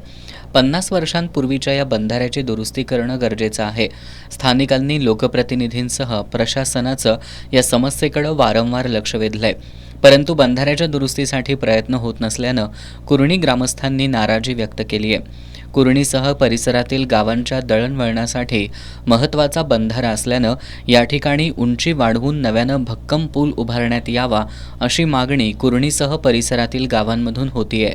50 वर्षांपूर्वीच्या या बंधाऱ्याची दुरुस्ती करणं गरजेचं आहे. स्थानिकांनी लोकप्रतिनिधींसह प्रशासनाचं या समस्येकडे वारंवार लक्ष वेधलंय, परंतु बंधाऱ्याच्या दुरुस्तीसाठी प्रयत्न होत नसल्यानं कुरणी ग्रामस्थांनी नाराजी व्यक्त केली आहे. कुरणीसह परिसरातील गावांच्या दळणवळणासाठी महत्त्वाचा बंधारा असल्यानं या ठिकाणी उंची वाढवून नव्यानं भक्कम पूल उभारण्यात यावा अशी मागणी कुरणीसह परिसरातील गावांमधून होतीये.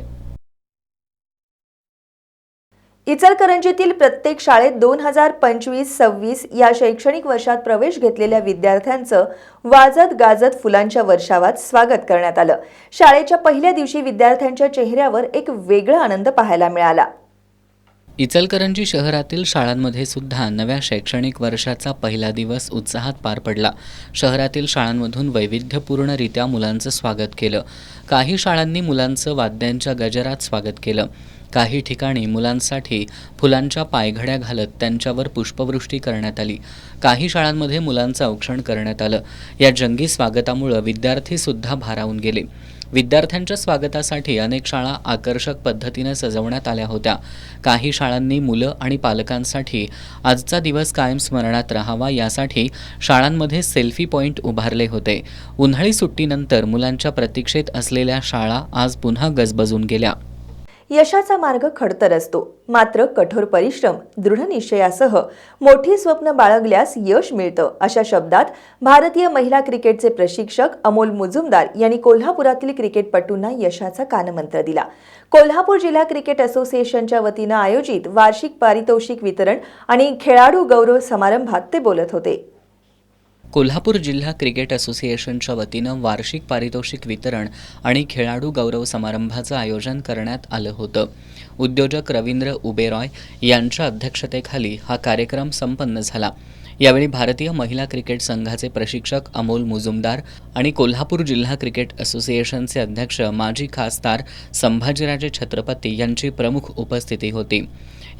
इचलकरंजीतील प्रत्येक शाळेत 2025-26 या शैक्षणिक वर्षात प्रवेश घेतलेल्या विद्यार्थ्यांचं वाजत गाजत फुलांच्या वर्षावात स्वागत करण्यात आलं. शाळेच्या पहिल्या दिवशी विद्यार्थ्यांच्या चेहऱ्यावर एक वेगळा आनंद पाहायला मिळाला. इचलकरंजी शहरातील शाळांमध्ये सुद्धा नव्या शैक्षणिक वर्षाचा पहिला दिवस उत्साहात पार पडला. शहरातील शाळांमधून वैविध्यपूर्णरित्या मुलांचं स्वागत केलं. काही शाळांनी मुलांचं वाद्यांच्या गजरात स्वागत केलं. काही ठिकाणी मुलांसाठी फुलांच्या पायघड्या घालत त्यांच्यावर पुष्पवृष्टी करण्यात आली. काही शाळांमध्ये मुलांचं औक्षण करण्यात आलं. या जंगी स्वागतामुळे विद्यार्थी सुद्धा भारावून गेले. विद्यार्थ्यांच्या स्वागतासाठी अनेक शाळा आकर्षक पद्धतीने सजवण्यात आल्या होत्या. काही शाळांनी मुलं आणि पालकांसाठी आजचा दिवस कायम स्मरणात राहावा यासाठी शाळांमध्ये सेल्फी पॉइंट उभारले होते. उन्हाळी सुट्टीनंतर मुलांच्या प्रतीक्षेत असलेल्या शाळा आज पुन्हा गजबजून गेल्या. यशाचा मार्ग खडतर असतो, मात्र कठोर परिश्रम, दृढनिश्चयासह मोठी स्वप्न बाळगल्यास यश मिळतं, अशा शब्दात भारतीय महिला क्रिकेटचे प्रशिक्षक अमोल मुजुमदार यांनी कोल्हापुरातील क्रिकेटपटूंना यशाचा कानमंत्र दिला. कोल्हापूर जिल्हा क्रिकेट असोसिएशनच्या वतीनं आयोजित वार्षिक पारितोषिक वितरण आणि खेळाडू गौरव समारंभात ते बोलत होते. कोल्हापूर जिल्हा क्रिकेट असोसिएशनच्या वतीनं वार्षिक पारितोषिक वितरण आणि खेळाडू गौरव समारंभाचं आयोजन करण्यात आलं होतं. उद्योजक रवींद्र उबेरॉय यांच्या अध्यक्षतेखाली हा कार्यक्रम संपन्न झाला. यावेळी भारतीय महिला क्रिकेट संघाचे प्रशिक्षक अमोल मुजुमदार आणि कोल्हापूर जिल्हा क्रिकेट असोसिएशनचे अध्यक्ष माजी खासदार संभाजीराजे छत्रपती यांची प्रमुख उपस्थिती होती.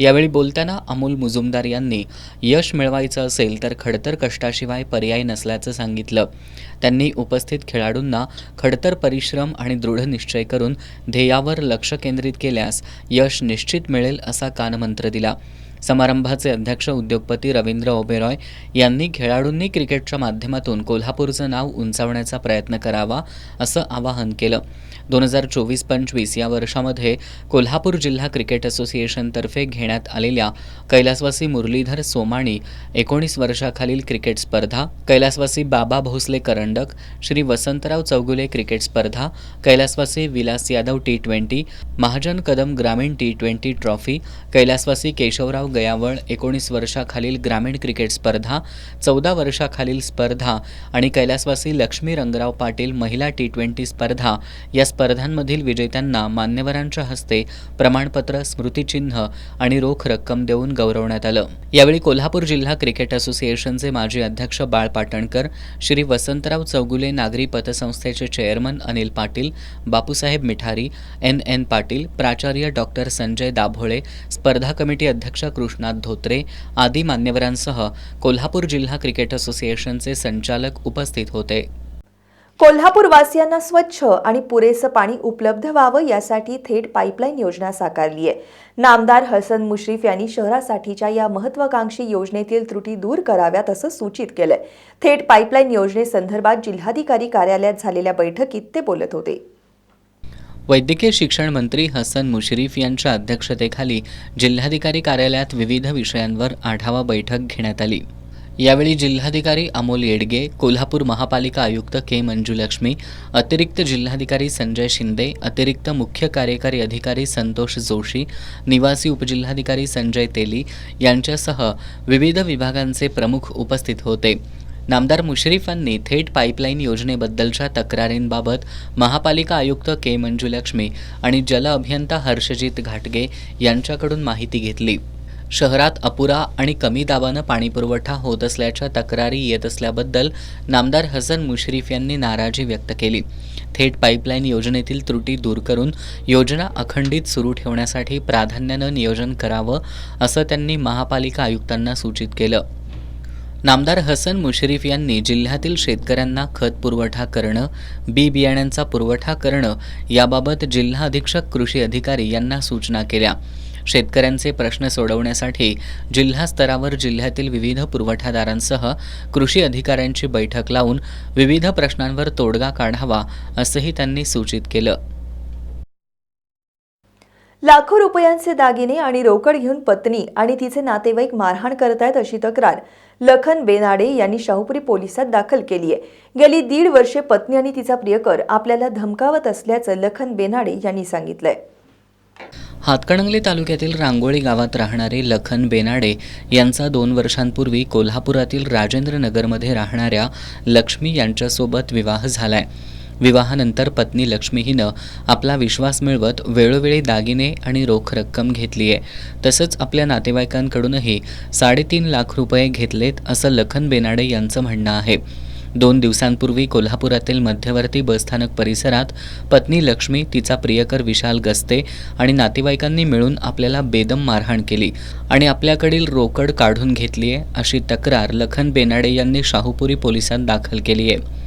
यावेळी बोलताना अमोल मुजुमदार यांनी यश मिळवायचं असेल तर खडतर कष्टाशिवाय पर्याय नसल्याचं सांगितलं. त्यांनी उपस्थित खेळाडूंना खडतर परिश्रम आणि दृढ निश्चय करून ध्येयावर लक्ष केंद्रित केल्यास यश निश्चित मिळेल असा कानमंत्र दिला. समारंभाचे अध्यक्ष उद्योगपती रवींद्र ओबेरॉय यांनी खेळाडूंनी क्रिकेटच्या माध्यमातून कोल्हापूरचं नाव उंचावण्याचा प्रयत्न करावा असं आवाहन केलं. 2024-25 या वर्षामध्ये कोल्हापूर जिल्हा क्रिकेट असोसिएशनतर्फे घेण्यात आलेल्या कैलासवासी मुरलीधर सोमाणी 19 वर्षाखालील क्रिकेट स्पर्धा, कैलासवासी बाबा भोसले करंडक, श्री वसंतराव चौगुले क्रिकेट स्पर्धा, कैलासवासी विलास यादव T20, महाजन कदम ग्रामीण T20 ट्रॉफी, कैलासवासी केशवराव गयावळ 19 वर्षाखालील ग्रामीण क्रिकेट स्पर्धा, 14 वर्षाखालील स्पर्धा आणि कैलासवासी लक्ष्मी रंगराव पाटील महिला T20 स्पर्धा या स्पर्धांमधील विजेत्यांना मान्यवरांच्या हस्ते प्रमाणपत्र, स्मृतिचिन्ह आणि रोख रक्कम देऊन गौरवण्यात आलं. यावेळी कोल्हापूर जिल्हा क्रिकेट असोसिएशनचे माजी अध्यक्ष बाळ पाटणकर, श्री वसंतराव चौगुले नागरी पतसंस्थेचे चेअरमन अनिल पाटील, बापूसाहेब मिठारी, NN पाटील, प्राचार्य डॉक्टर संजय दाभोळे, स्पर्धा कमिटी अध्यक्ष कृष्णात धोत्रे आदी मान्यवरांसह कोल्हापूर जिल्हा क्रिकेट असोसिएशनचे संचालक उपस्थित होते. कोल्हापूरवासियांना स्वच्छ आणि पुरेसं पाणी उपलब्ध व्हावं यासाठी थेट पाईपलाईन योजना साकारली आहे. नामदार हसन मुश्रीफ यांनी शहरासाठीच्या या महत्त्वाकांक्षी योजनेतील त्रुटी दूर कराव्यात असं सूचित केलंय. थेट पाईपलाईन योजनेसंदर्भात जिल्हाधिकारी कार्यालयात झालेल्या बैठकीत ते बोलत होते. वैद्यकीय शिक्षण मंत्री हसन मुश्रीफ यांच्या अध्यक्षतेखाली जिल्हाधिकारी कार्यालयात विविध विषयांवर आढावा बैठक घेण्यात आली. यावेळी जिल्हाधिकारी अमोल येडगे, कोल्हापूर महापालिका आयुक्त के मंजुलक्ष्मी, अतिरिक्त जिल्हाधिकारी संजय शिंदे, अतिरिक्त मुख्य कार्यकारी अधिकारी संतोष जोशी, निवासी उपजिल्हाधिकारी संजय तेली यांच्यासह विविध विभागांचे प्रमुख उपस्थित होते. नामदार मुश्रीफांनी थेट पाईपलाईन योजनेबद्दलच्या तक्रारींबाबत महापालिका आयुक्त के मंजुलक्ष्मी आणि जल अभियंता हर्षजित घाटगे यांच्याकडून माहिती घेतली. शहरात अपुरा आणि कमी दाबानं पाणीपुरवठा होत असल्याच्या तक्रारी येत असल्याबद्दल नामदार हसन मुश्रीफ यांनी नाराजी व्यक्त केली. थेट पाईपलाईन योजनेतील त्रुटी दूर करून योजना अखंडित सुरू ठेवण्यासाठी प्राधान्यानं नियोजन करावं असं त्यांनी महापालिका आयुक्तांना सूचित केलं. नामदार हसन मुश्रीफ यांनी जिल्ह्यातील शेतकऱ्यांना खत पुरवठा करणं, बी बियाण्यांचा पुरवठा करणं याबाबत जिल्हा अधीक्षक कृषी अधिकारी यांना सूचना केल्या. शेतकऱ्यांचे प्रश्न सोडवण्यासाठी जिल्हा स्तरावर जिल्ह्यातील विविध पुरवठादारांसह कृषी अधिकाऱ्यांची बैठक लावून विविध प्रश्नांवर तोडगा काढावा असंही त्यांनी सूचित केलं. लाखो रुपयांचे दागिने आणि रोकड घेऊन पत्नी आणि तिचे नातेवाईक मारहाण करतायत अशी तक्रार लखन बेनाडे यांनी शाहूपुरी पोलिसात दाखल केली आहे. गेली 1.5 वर्षे पत्नी आणि तिचा प्रियकर आपल्याला धमकावत असल्याचं लखन बेनाडे यांनी सांगितलंय. हातकणंगले तालुक्यातील रांगोळी गावात राहणारे लखन बेनाडे यांचा 2 वर्षांपूर्वी कोल्हापुरातील राजेंद्रनगरमध्ये राहणाऱ्या लक्ष्मी यांच्यासोबत विवाह झालाय. विवाहानंतर पत्नी लक्ष्मी हिनं आपला विश्वास मिळवत वेळोवेळी दागिने आणि रोख रक्कम घेतली आहे. तसंच आपल्या नातेवाईकांकडूनही 3.5 लाख रुपये घेतलेत असं लखन बेनाडे यांचं म्हणणं आहे. 2 दिवसांपूर्वी कोल्हापुरातील मध्यवर्ती बसस्थानक परिसरात पत्नी लक्ष्मी, तिचा प्रियकर विशाल गस्ते आणि नातेवाईकांनी मिळून आपल्याला बेदम मारहाण केली आणि आपल्याकडील रोकड काढून घेतली आहे अशी तक्रार लखन बेनाडे यांनी शाहूपुरी पोलिसात दाखल केली आहे.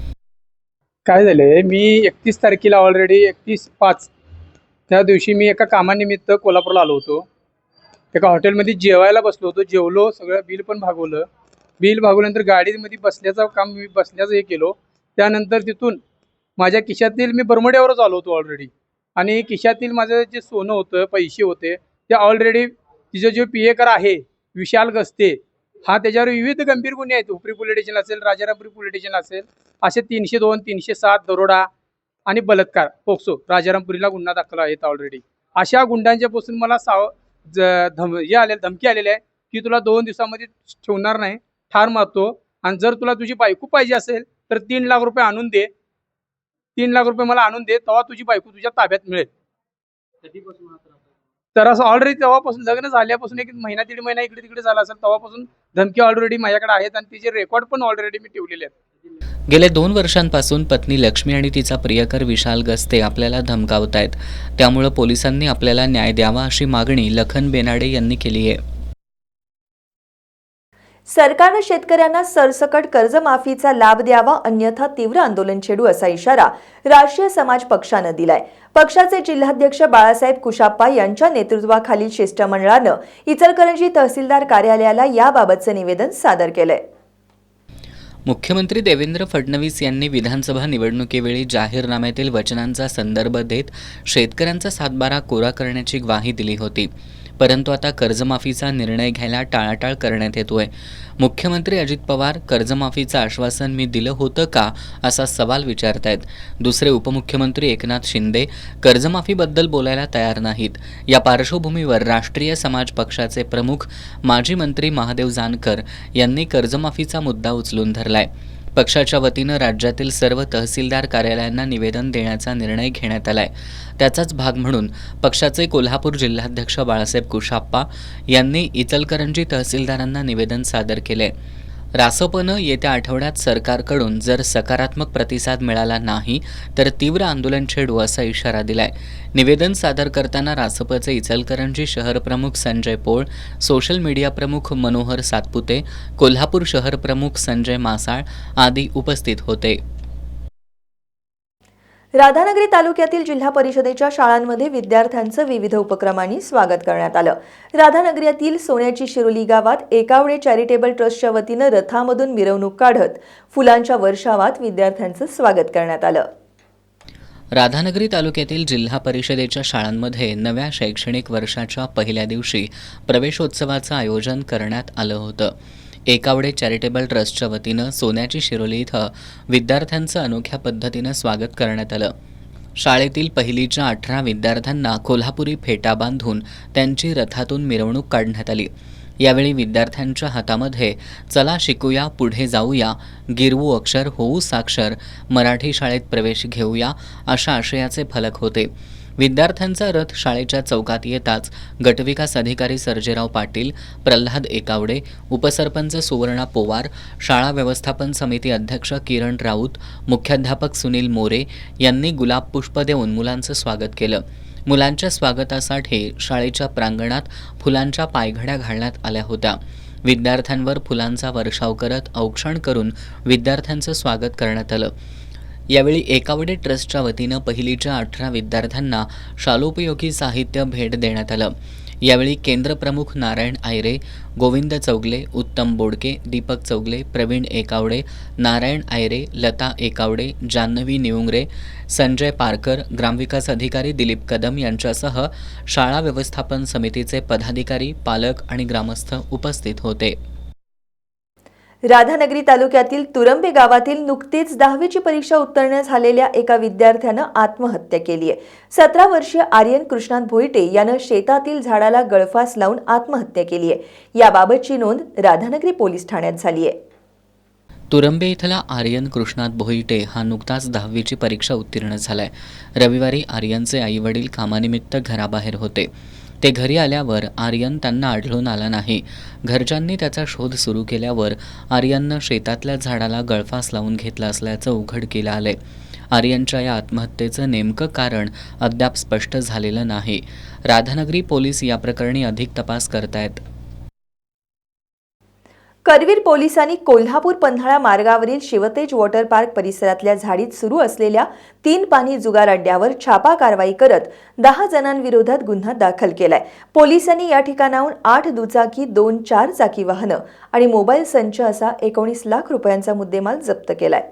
काय झालं मी 31 तारखेला ऑलरेडी 31/5 त्या दिवशी मी एका कामानिमित्त कोल्हापूरला आलो होतो. एका हॉटेलमध्ये जेवायला बसलो होतो. जेवलो, सगळं बिल पण भागवलं. बिल भागवल्यानंतर गाडीमध्ये बसल्याचं काम मी बसल्याचं हे केलो. त्यानंतर तिथून माझ्या खिशातील मी बरमड्यावरच आलो होतो ऑलरेडी आणि खिशातील माझं जे सोनं होतं, पैसे होते ते ऑलरेडी तिचं जो पियेकर आहे विशाल गस्ते हा त्याच्यावर विविध गंभीर गुन्हे आहेत. उपरी पोलीस स्टेशन असेल, राजारामपुरी पोलीस स्टेशन असेल, असे 302, 307 दरोडा आणि बलात्कार पोक्सो राजारामपुरीला गुन्हा दाखल आहेत ऑलरेडी. अशा गुंडांच्यापासून मला धमकी आलेली आहे की तुला 2 दिवसामध्ये ठेवणार नाही, ठार मारतो आणि जर तुला तुझी बायको पाहिजे असेल तर 3 लाख रुपये आणून दे, 3 लाख रुपये मला आणून दे, तेव्हा तुझी बायको तुझ्या ताब्यात मिळेल. तर असं ऑलरेडी तेव्हापासून लग्न झाल्यापासून 1 महिना 1.5 महिना इकडे तिकडे झाला असेल तेव्हापासून धमकी ऑलरेडी माझ्याकडे आहेत आणि तिचे रेकॉर्ड पण ऑलरेडी मी ठेवलेले आहेत. गेले 2 वर्षांपासून पत्नी लक्ष्मी आणि तिचा प्रियकर विशाल गस्ते आपल्याला धमकावतायत. त्यामुळे पोलिसांनी आपल्याला न्याय द्यावा अशी मागणी लखन बेनाडे यांनी केली आहे. सरकारनं शेतकऱ्यांना सरसकट कर्जमाफीचा लाभ द्यावा, अन्यथा तीव्र आंदोलन छेडू असा इशारा राष्ट्रीय समाज पक्षानं दिलाय. पक्षाचे जिल्हाध्यक्ष बाळासाहेब कुशाप्पा यांच्या नेतृत्वाखालील शिष्टमंडळानं इचलकरंजी तहसीलदार कार्यालयाला याबाबतचं निवेदन सादर केलंय. मुख्यमंत्री देवेंद्र फडणवीस यांनी विधानसभा निवडणुकीवेळी जाहीरनाम्यातील वचनांचा संदर्भ देत शेतकऱ्यांचा सातबारा कोरा करण्याची ग्वाही दिली होती. परंतु आता कर्जमाफीचा निर्णय घ्यायला टाळाटाळ करण्यात येतोय. मुख्यमंत्री अजित पवार कर्जमाफीचं आश्वासन मी दिलं होतं का असा सवाल विचारतायत. दुसरे उपमुख्यमंत्री एकनाथ शिंदे कर्जमाफीबद्दल बोलायला तयार नाहीत. या पार्श्वभूमीवर राष्ट्रीय समाज पक्षाचे प्रमुख माजी मंत्री महादेव जानकर यांनी कर्जमाफीचा मुद्दा उचलून धरलाय. पक्षाच्या वतीनं राज्यातील सर्व तहसीलदार कार्यालयांना निवेदन देण्याचा निर्णय घेण्यात आलाय. त्याचाच भाग म्हणून पक्षाचे कोल्हापूर जिल्हाध्यक्ष बाळासाहेब कुशाप्पा यांनी इचलकरंजी तहसीलदारांना निवेदन सादर केले. रासपनं येत्या आठवड्यात सरकारकडून जर सकारात्मक प्रतिसाद मिळाला नाही तर तीव्र आंदोलन छेडू असा इशारा दिलाय. निवेदन सादर करताना रासपचे इचलकरंजी शहर प्रमुख संजय पोळ, सोशल मीडिया प्रमुख मनोहर सातपुते, कोल्हापूर शहर प्रमुख संजय मासाळ आदी उपस्थित होते. राधानगरी तालुक्यातील जिल्हा परिषदेच्या शाळांमध्ये विद्यार्थ्यांचं विविध उपक्रमांनी स्वागत करण्यात आलं. राधानगरीतील सोन्याची शिरोली गावात एकावडे चॅरिटेबल ट्रस्टच्या वतीनं रथामधून मिरवणूक काढत फुलांच्या वर्षावात विद्यार्थ्यांचं स्वागत करण्यात आलं. राधानगरी तालुक्यातील जिल्हा परिषदेच्या शाळांमध्ये नव्या शैक्षणिक वर्षाच्या पहिल्या दिवशी प्रवेशोत्सवाचं आयोजन करण्यात आलं होतं. एकावडे चॅरिटेबल ट्रस्टच्या वतीनं सोन्याची शिरोली इथं विद्यार्थ्यांचं अनोख्या पद्धतीनं स्वागत करण्यात आलं. शाळेतील पहिलीच्या 18 विद्यार्थ्यांना कोल्हापुरी फेटा बांधून त्यांची रथातून मिरवणूक काढण्यात आली. यावेळी विद्यार्थ्यांच्या हातामध्ये चला शिकूया, पुढे जाऊया, गिरवू अक्षर, होऊ साक्षर, मराठी शाळेत प्रवेश घेऊया अशा आशयाचे फलक होते. विद्यार्थ्यांचा रथ शाळेच्या चौकात येताच गटविकास अधिकारी सर्जेराव पाटील, प्रल्हाद एकावडे, उपसरपंच सुवर्णा पोवार, शाळा व्यवस्थापन समिती अध्यक्ष किरण राऊत, मुख्याध्यापक सुनील मोरे यांनी गुलाब पुष्प देऊन मुलांचं स्वागत केलं. मुलांच्या स्वागतासाठी शाळेच्या प्रांगणात फुलांच्या पायघड्या घालण्यात आल्या होत्या. विद्यार्थ्यांवर फुलांचा वर्षाव करत औक्षण करून विद्यार्थ्यांचं स्वागत करण्यात आलं. यावेळी एकावडे ट्रस्टच्या वतीनं पहिलीच्या 18 विद्यार्थ्यांना शालोपयोगी साहित्य भेट देण्यात आलं. यावेळी केंद्र प्रमुख नारायण आयरे, गोविंद चौगले, उत्तम बोडके, दीपक चौगले, प्रवीण एकावडे, नारायण आयरे, लता एकावडे, जान्हवी निवुंगरे, संजय पारकर, ग्रामविकास अधिकारी दिलीप कदम यांच्यासह शाळा व्यवस्थापन समितीचे पदाधिकारी, पालक आणि ग्रामस्थ उपस्थित होते. राधानगरी तालुक्यातील तुरंबे गावातील नुकतीच 10वीची परीक्षा उत्तीर्ण झालेल्या एका विद्यार्थ्यानं आत्महत्या केली आहे. 17 वर्षीय आर्यन कृष्णात भोईटे यानं शेतातील झाडाला गळफास लावून आत्महत्या केली आहे. याबाबतची नोंद राधानगरी पोलीस ठाण्यात झाली आहे. तुरंबे इथला आर्यन कृष्णात भोईटे हा नुकताच 10वीची परीक्षा उत्तीर्ण झालाय. रविवारी आर्यनचे आईवडील कामानिमित्त घराबाहेर होते. ते घरी आल्यावर आर्यन त्यांना आढळून आला नाही. घरच्यांनी त्याचा शोध सुरू केल्यावर आर्यननं शेतातल्या झाडाला गळफास लावून घेतला असल्याचं उघडकीला आलंय. आर्यनच्या या आत्महत्येचं नेमकं कारण अद्याप स्पष्ट झालेलं नाही. राधानगरी पोलीस या प्रकरणी अधिक तपास करतायत. करवीर पोलिसांनी कोल्हापूर पन्हाळा मार्गावरील शिवतेज वॉटर पार्क परिसरातल्या झाडीत सुरू असलेल्या 3 पाणी जुगार अड्ड्यावर छापा कारवाई करत 10 जणांविरोधात गुन्हा दाखल केलाय. पोलिसांनी या ठिकाणाहून 8 दुचाकी, 2 4-चाकी वाहनं आणि मोबाईल संच असा 19 लाख रुपयांचा मुद्देमाल जप्त केलाय.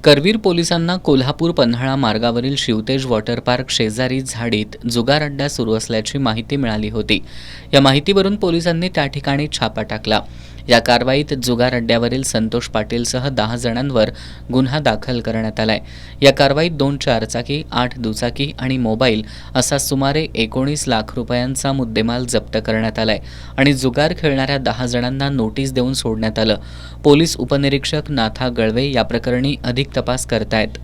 करवीर पोलिसांना कोल्हापूर पन्हाळा मार्गावरील शिवतेज वॉटर पार्क शेजारी झाडीत जुगार अड्डा सुरू असल्याची माहिती मिळाली होती. या माहितीवरून पोलिसांनी त्या ठिकाणी छापा टाकला. या कारवाईत जुगार अड्ड्यावरील संतोष पाटीलसह 10 जणांवर गुन्हा दाखल करण्यात आलाय. या कारवाईत 2 4-चाकी, 8 दुचाकी आणि मोबाईल असा सुमारे 19 लाख रुपयांचा मुद्देमाल जप्त करण्यात आलाय आणि जुगार खेळणाऱ्या 10 जणांना नोटीस देऊन सोडण्यात आलं. पोलीस उपनिरीक्षक नाथा गळवे या प्रकरणी अधिक तपास करतायत.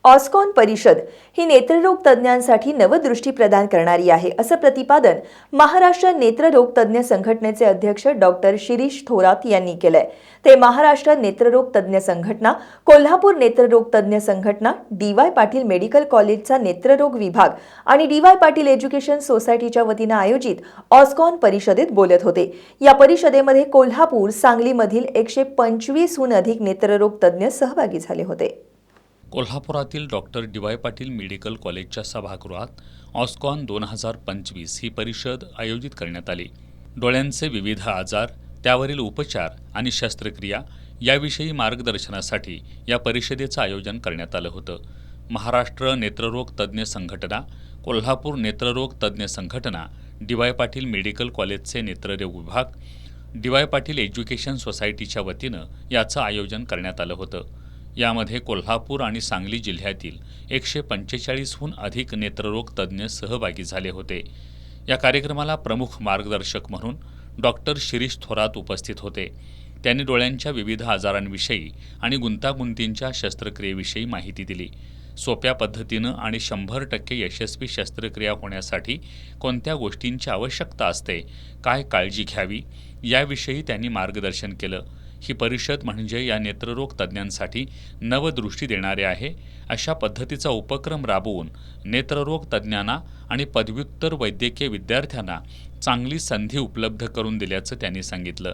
ऑस्कॉन परिषद ही नेत्ररोग तज्ज्ञांसाठी नवदृष्टी प्रदान करणारी आहे, असं प्रतिपादन महाराष्ट्र नेत्ररोग तज्ज्ञ संघटनेचे अध्यक्ष डॉक्टर शिरीष थोरात यांनी केलंय. ते महाराष्ट्र नेत्ररोग तज्ज्ञ संघटना, कोल्हापूर नेत्ररोग तज्ज्ञ संघटना, डी.वाय. पाटील मेडिकल कॉलेजचा नेत्ररोग विभाग आणि डी.वाय. पाटील एज्युकेशन सोसायटीच्या वतीनं आयोजित ऑस्कॉन परिषदेत बोलत होते. या परिषदेमध्ये कोल्हापूर, सांगलीमधील 125हून अधिक नेत्ररोग तज्ज्ञ सहभागी झाले होते. कोल्हापुरातील डॉक्टर डी.वाय. पाटील मेडिकल कॉलेजच्या सभागृहात ऑस्कॉन 2025 ही परिषद आयोजित करण्यात आली. डोळ्यांचे विविध आजार, त्यावरील उपचार आणि शस्त्रक्रिया याविषयी मार्गदर्शनासाठी या परिषदेचं आयोजन करण्यात आलं होतं. महाराष्ट्र नेत्ररोग तज्ज्ञ संघटना, कोल्हापूर नेत्ररोग तज्ज्ञ संघटना, डी.वाय. पाटील मेडिकल कॉलेजचे नेत्ररोग विभाग, डी.वाय. पाटील एज्युकेशन सोसायटीच्या वतीनं याचं आयोजन करण्यात आलं होतं. यामध्ये कोल्हापूर आणि सांगली जिल्ह्यातील 145हून अधिक नेत्ररोग तज्ज्ञ सहभागी झाले होते. या कार्यक्रमाला प्रमुख मार्गदर्शक म्हणून डॉक्टर शिरीष थोरात उपस्थित होते. त्यांनी डोळ्यांच्या विविध आजारांविषयी आणि गुंतागुंतींच्या शस्त्रक्रियेविषयी माहिती दिली. सोप्या पद्धतीनं आणि 100% यशस्वी शस्त्रक्रिया होण्यासाठी कोणत्या गोष्टींची आवश्यकता असते, काय काळजी घ्यावी याविषयी त्यांनी मार्गदर्शन केलं. ही परिषद म्हणजे या नेत्ररोग तज्ज्ञांसाठी नवदृष्टी देणारे आहे. अशा पद्धतीचा उपक्रम राबवून नेत्ररोग तज्ज्ञांना आणि पदव्युत्तर वैद्यकीय विद्यार्थ्यांना चांगली संधी उपलब्ध करून दिल्याचं त्यांनी सांगितलं.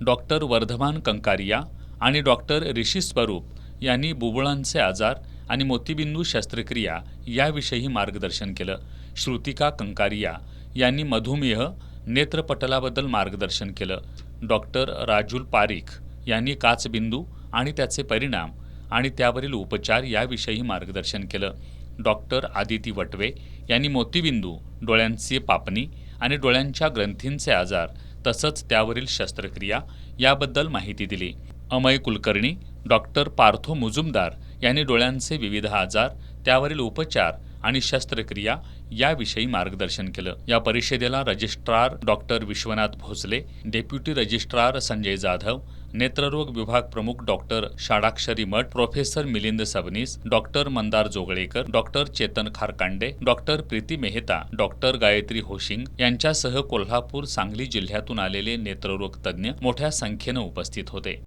डॉक्टर वर्धमान कंकारिया आणि डॉक्टर ऋषी स्वरूप यांनी बुबुळांचे आजार आणि मोतीबिंदू शस्त्रक्रिया याविषयी मार्गदर्शन केलं. श्रुतिका कंकारिया यांनी मधुमेह नेत्रपटलाबद्दल मार्गदर्शन केलं. डॉक्टर राजुल पारिख यांनी काचबिंदू आणि त्याचे परिणाम आणि त्यावरील उपचार याविषयी मार्गदर्शन केलं. डॉक्टर आदिती वटवे यांनी मोतीबिंदू, डोळ्यांची पापणी आणि डोळ्यांच्या ग्रंथींचे आजार तसंच त्यावरील शस्त्रक्रिया याबद्दल माहिती दिली. अमय कुलकर्णी, डॉक्टर पार्थो मुजुमदार यांनी डोळ्यांचे विविध आजार, त्यावरील उपचार आणि शस्त्रक्रिया याविषयी मार्गदर्शन केलं. या परिषदेला registrar doctor Vishwanath Bhosale, deputy registrar Sanjay Jadhav, नेत्ररोग विभाग प्रमुख doctor Shadakshari Math, professor Milind Sabnis, doctor Mandar Joglekar, doctor Chetan Kharkande, doctor Preeti Mehta, doctor Gayatri Hoshing यांच्यासह कोल्हापूर, सांगली जिल्ह्यातून आलेले नेत्ररोग तज्ज्ञ मोठ्या संख्येनं उपस्थित होते.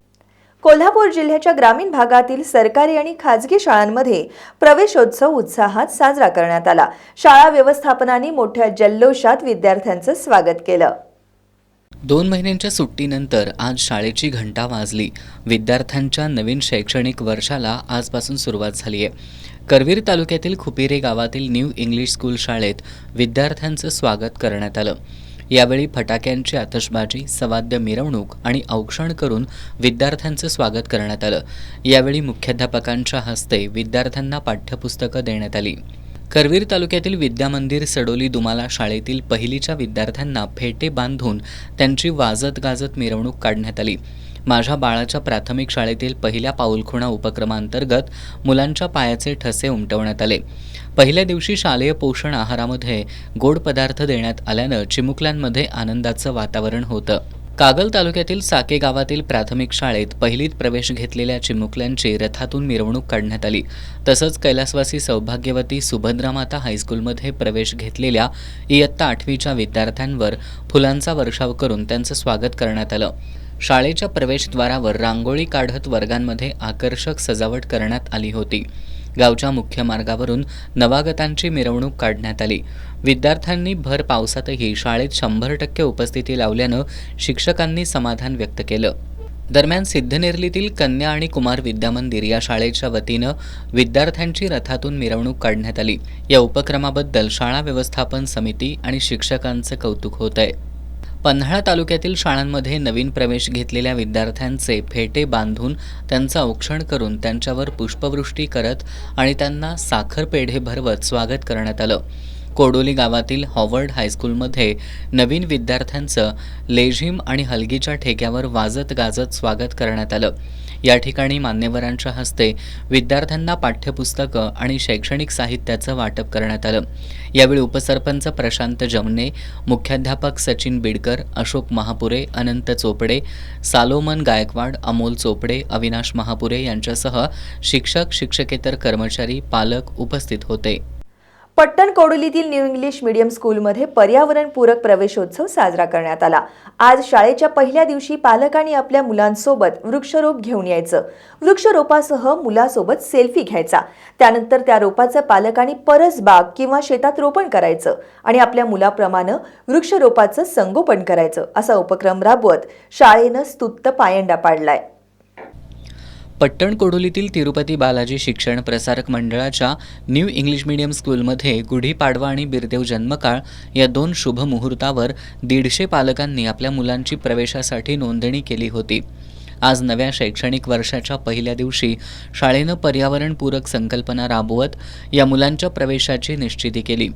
कोल्हापूर जिल्ह्याच्या ग्रामीण भागातील सरकारी आणि खाजगी शाळांमध्ये प्रवेशोत्सव उत्साहात साजरा करण्यात आला. शाळा व्यवस्थापनाने मोठ्या जल्लोषात विद्यार्थ्यांचं स्वागत केलं. 2 महिन्यांच्या सुट्टीनंतर आज शाळेची घंटा वाजली. विद्यार्थ्यांच्या नवीन शैक्षणिक वर्षाला आजपासून सुरुवात झाली आहे. करवीर तालुक्यातील खुपिरे गावातील न्यू इंग्लिश स्कूल शाळेत विद्यार्थ्यांचं स्वागत करण्यात आलं. यावेळी फटाक्यांची आतषबाजी, सवाद्य मिरवणूक आणि औक्षण करून विद्यार्थ्यांचं स्वागत करण्यात आलं. यावेळी मुख्याध्यापकांच्या हस्ते विद्यार्थ्यांना पाठ्यपुस्तकं देण्यात आली. करवीर तालुक्यातील विद्यामंदिर सडोली दुमाला शाळेतील पहिलीच्या विद्यार्थ्यांना फेटे बांधून त्यांची वाजत गाजत मिरवणूक काढण्यात आली. माझ्या बाळाच्या प्राथमिक शाळेतील पहिल्या पाऊलखुणा उपक्रमांतर्गत मुलांच्या पायाचे ठसे उमटवण्यात आले. पहिल्या दिवशी शालेय पोषण आहारामध्ये गोड पदार्थ देण्यात आल्यानं चिमुकल्यांमध्ये आनंदाचं वातावरण होतं. कागल तालुक्यातील साके गावातील प्राथमिक शाळेत पहिलीत प्रवेश घेतलेल्या चिमुकल्यांची रथातून मिरवणूक काढण्यात आली. तसंच कैलासवासी सौभाग्यवती सुभद्रामाता हायस्कूलमध्ये प्रवेश घेतलेल्या इयत्ता 8वीच्या विद्यार्थ्यांवर फुलांचा वर्षाव करून त्यांचं स्वागत करण्यात आलं. शाळेच्या प्रवेशद्वारावर रांगोळी काढत वर्गांमध्ये आकर्षक सजावट करण्यात आली होती. गावच्या मुख्य मार्गावरून नवागतांची मिरवणूक काढण्यात आली. विद्यार्थ्यांनी भर पावसातही शाळेत 100% उपस्थिती लावल्यानं शिक्षकांनी समाधान व्यक्त केलं. दरम्यान सिद्धनेरलीतील कन्या आणि कुमार विद्यामंदिर या शाळेच्या वतीनं विद्यार्थ्यांची रथातून मिरवणूक काढण्यात आली. या उपक्रमाबद्दल शाळा व्यवस्थापन समिती आणि शिक्षकांचं कौतुक होत आहे. पन्हाळा तालुक्यातील शाळांमध्ये नवीन प्रवेश घेतलेल्या विद्यार्थ्यांचे फेटे बांधून त्यांचं औक्षण करून त्यांच्यावर पुष्पवृष्टी करत आणि त्यांना साखर पेढे भरवत स्वागत करण्यात आलं. कोडोली गावातील हॉवर्ड हायस्कूलमध्ये नवीन विद्यार्थ्यांचं लेझिम आणि हलगीच्या ठेक्यावर वाजत गाजत स्वागत करण्यात आलं. या ठिकाणी मान्यवरांच्या हस्ते विद्यार्थ्यांना पाठ्यपुस्तकं आणि शैक्षणिक साहित्याचं वाटप करण्यात आलं. यावेळी उपसरपंच प्रशांत जमने, मुख्याध्यापक सचिन बिडकर, अशोक महापुरे, अनंत चोपडे, सालोमन गायकवाड, अमोल चोपडे, अविनाश महापुरे यांच्यासह शिक्षक, शिक्षकेतर कर्मचारी, पालक उपस्थित होते. पट्टण कोडोलीतील न्यू इंग्लिश मीडियम स्कूलमध्ये पर्यावरणपूरक प्रवेशोत्सव साजरा करण्यात आला. आज शाळेच्या पहिल्या दिवशी पालकांनी आपल्या मुलांसोबत वृक्षरोप घेऊन यायचं. वृक्षरोपासह मुलासोबत सेल्फी घ्यायचा. त्यानंतर त्या रोपाचं पालकांनी परसबाग किंवा शेतात रोपण करायचं आणि आपल्या मुलाप्रमाणे वृक्षरोपाचं संगोपन करायचं. असा उपक्रम राबवत शाळेनं स्तुत्य पायंडा पाडलाय. पट्टण कोडोलीतील तिरुपती बालाजी शिक्षण प्रसारक मंडळाच्या न्यू इंग्लिश मीडियम स्कूलमध्ये गुढीपाडवा आणि बिरदेव जन्मकाळ या 2 शुभ मुहूर्तावर 150 पालकांनी आपल्या मुलांची प्रवेशासाठी नोंदणी केली होती. आज नव्या शैक्षणिक वर्षाच्या पहिल्या दिवशी शाळेनं पर्यावरणपूरक संकल्पना राबवत या मुलांच्या प्रवेशाची निश्चिती केली.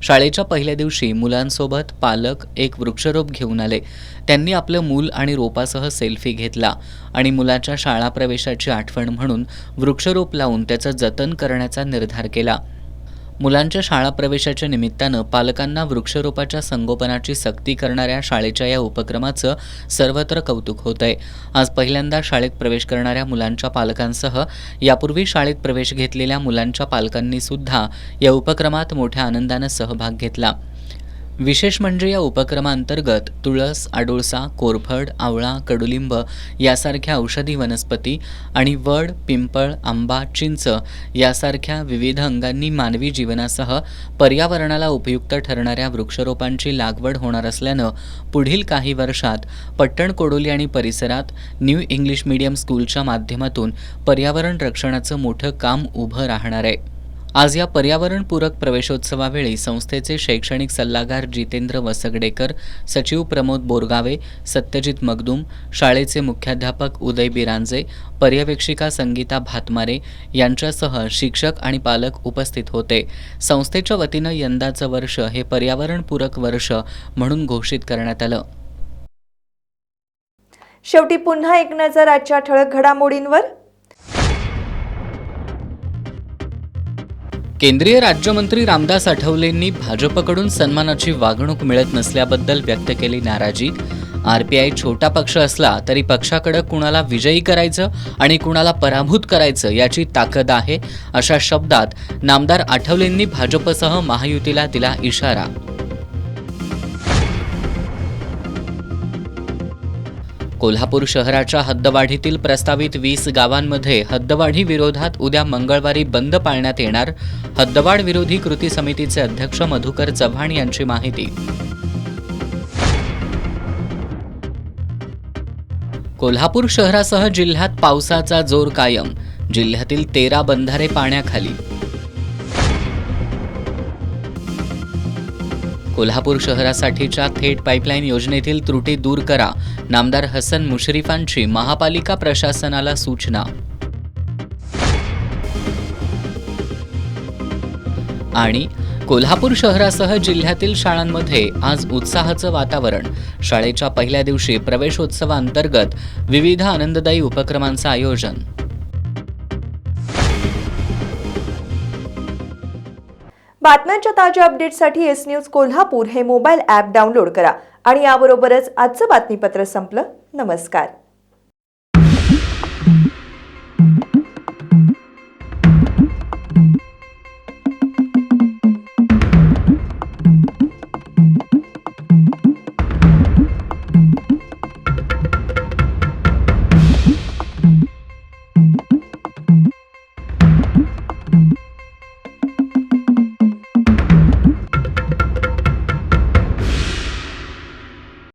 शाळेच्या पहिल्या दिवशी मुलांसोबत पालक एक वृक्षरोप घेऊन आले. त्यांनी आपलं मूल आणि रोपासह सेल्फी घेतला आणि मुलाच्या शाळा प्रवेशाची आठवण म्हणून वृक्षरोप लावून त्याचं जतन करण्याचा निर्धार केला. मुलांच्या शाळा प्रवेशाच्या निमित्तानं पालकांना वृक्षरोपाच्या संगोपनाची सक्ती करणाऱ्या शाळेच्या या उपक्रमाचं सर्वत्र कौतुक होत आहे. आज पहिल्यांदा शाळेत प्रवेश करणाऱ्या मुलांच्या पालकांसह यापूर्वी शाळेत प्रवेश घेतलेल्या मुलांच्या पालकांनी सुद्धा या उपक्रमात मोठ्या आनंदानं सहभाग घेतला. विशेष म्हणजे या उपक्रमांतर्गत तुळस, आडोळसा, कोरफड, आवळा, कडुलिंब यासारख्या औषधी वनस्पती आणि वड, पिंपळ, आंबा, चिंच यासारख्या विविध अंगांनी मानवी जीवनासह पर्यावरणाला उपयुक्त ठरणाऱ्या वृक्षरोपांची लागवड होणार असल्यानं पुढील काही वर्षात पट्टण कोडोली आणि परिसरात न्यू इंग्लिश मीडियम स्कूलच्या माध्यमातून पर्यावरण रक्षणाचं मोठं काम उभं राहणार आहे. आज या पर्यावरणपूरक प्रवेशोत्सवावेळी संस्थेचे शैक्षणिक सल्लागार जितेंद्र वसगडेकर, सचिव प्रमोद बोरगावे, सत्यजित मगदूम, शाळेचे मुख्याध्यापक उदय बिरांजे, पर्यवेक्षिका संगीता भातमारे यांच्यासह शिक्षक आणि पालक उपस्थित होते. संस्थेच्या वतीनं यंदाचं वर्ष हे पर्यावरणपूरक वर्ष म्हणून घोषित करण्यात आलं. शेवटी पुन्हा एक नजर आजच्या ठळक घडामोडींवर. केंद्रीय राज्यमंत्री रामदास आठवलेंनी भाजपकडून सन्मानाची वागणूक मिळत नसल्याबद्दल व्यक्त केली नाराजी. आरपीआय छोटा पक्ष असला तरी पक्षाकडे कुणाला विजयी करायचं आणि कुणाला पराभूत करायचं याची ताकद आहे, अशा शब्दात नामदार आठवलेंनी भाजपसह महायुतीला दिला इशारा. कोल्हापूर शहराच्या हद्दवाढीतील प्रस्तावित 20 गावांमध्ये हद्दवाढी विरोधात उद्या मंगळवारी बंद पाळण्यात येणार. हद्दवाढ विरोधी कृती समितीचे अध्यक्ष मधुकर चव्हाण यांची माहिती. कोल्हापूर शहरासह जिल्ह्यात पावसाचा जोर कायम. जिल्ह्यातील 13 बंधारे पाण्याखाली. कोल्हापूर शहरासाठीच्या थेट पाईपलाईन योजनेतील त्रुटी दूर करा. नामदार हसन मुश्रीफांची महापालिका प्रशासनाला सूचना. आणि कोल्हापूर शहरासह जिल्ह्यातील शाळांमध्ये आज उत्साहाचं वातावरण. शाळेच्या पहिल्या दिवशी प्रवेशोत्सवाअंतर्गत विविध आनंददायी उपक्रमांचं आयोजन. बातम्यांच्या ताज्या अपडेट्ससाठी एस न्यूज कोल्हापूर हे मोबाईल ॲप डाउनलोड करा आणि याबरोबरच आजचं बातमीपत्र संपलं. नमस्कार.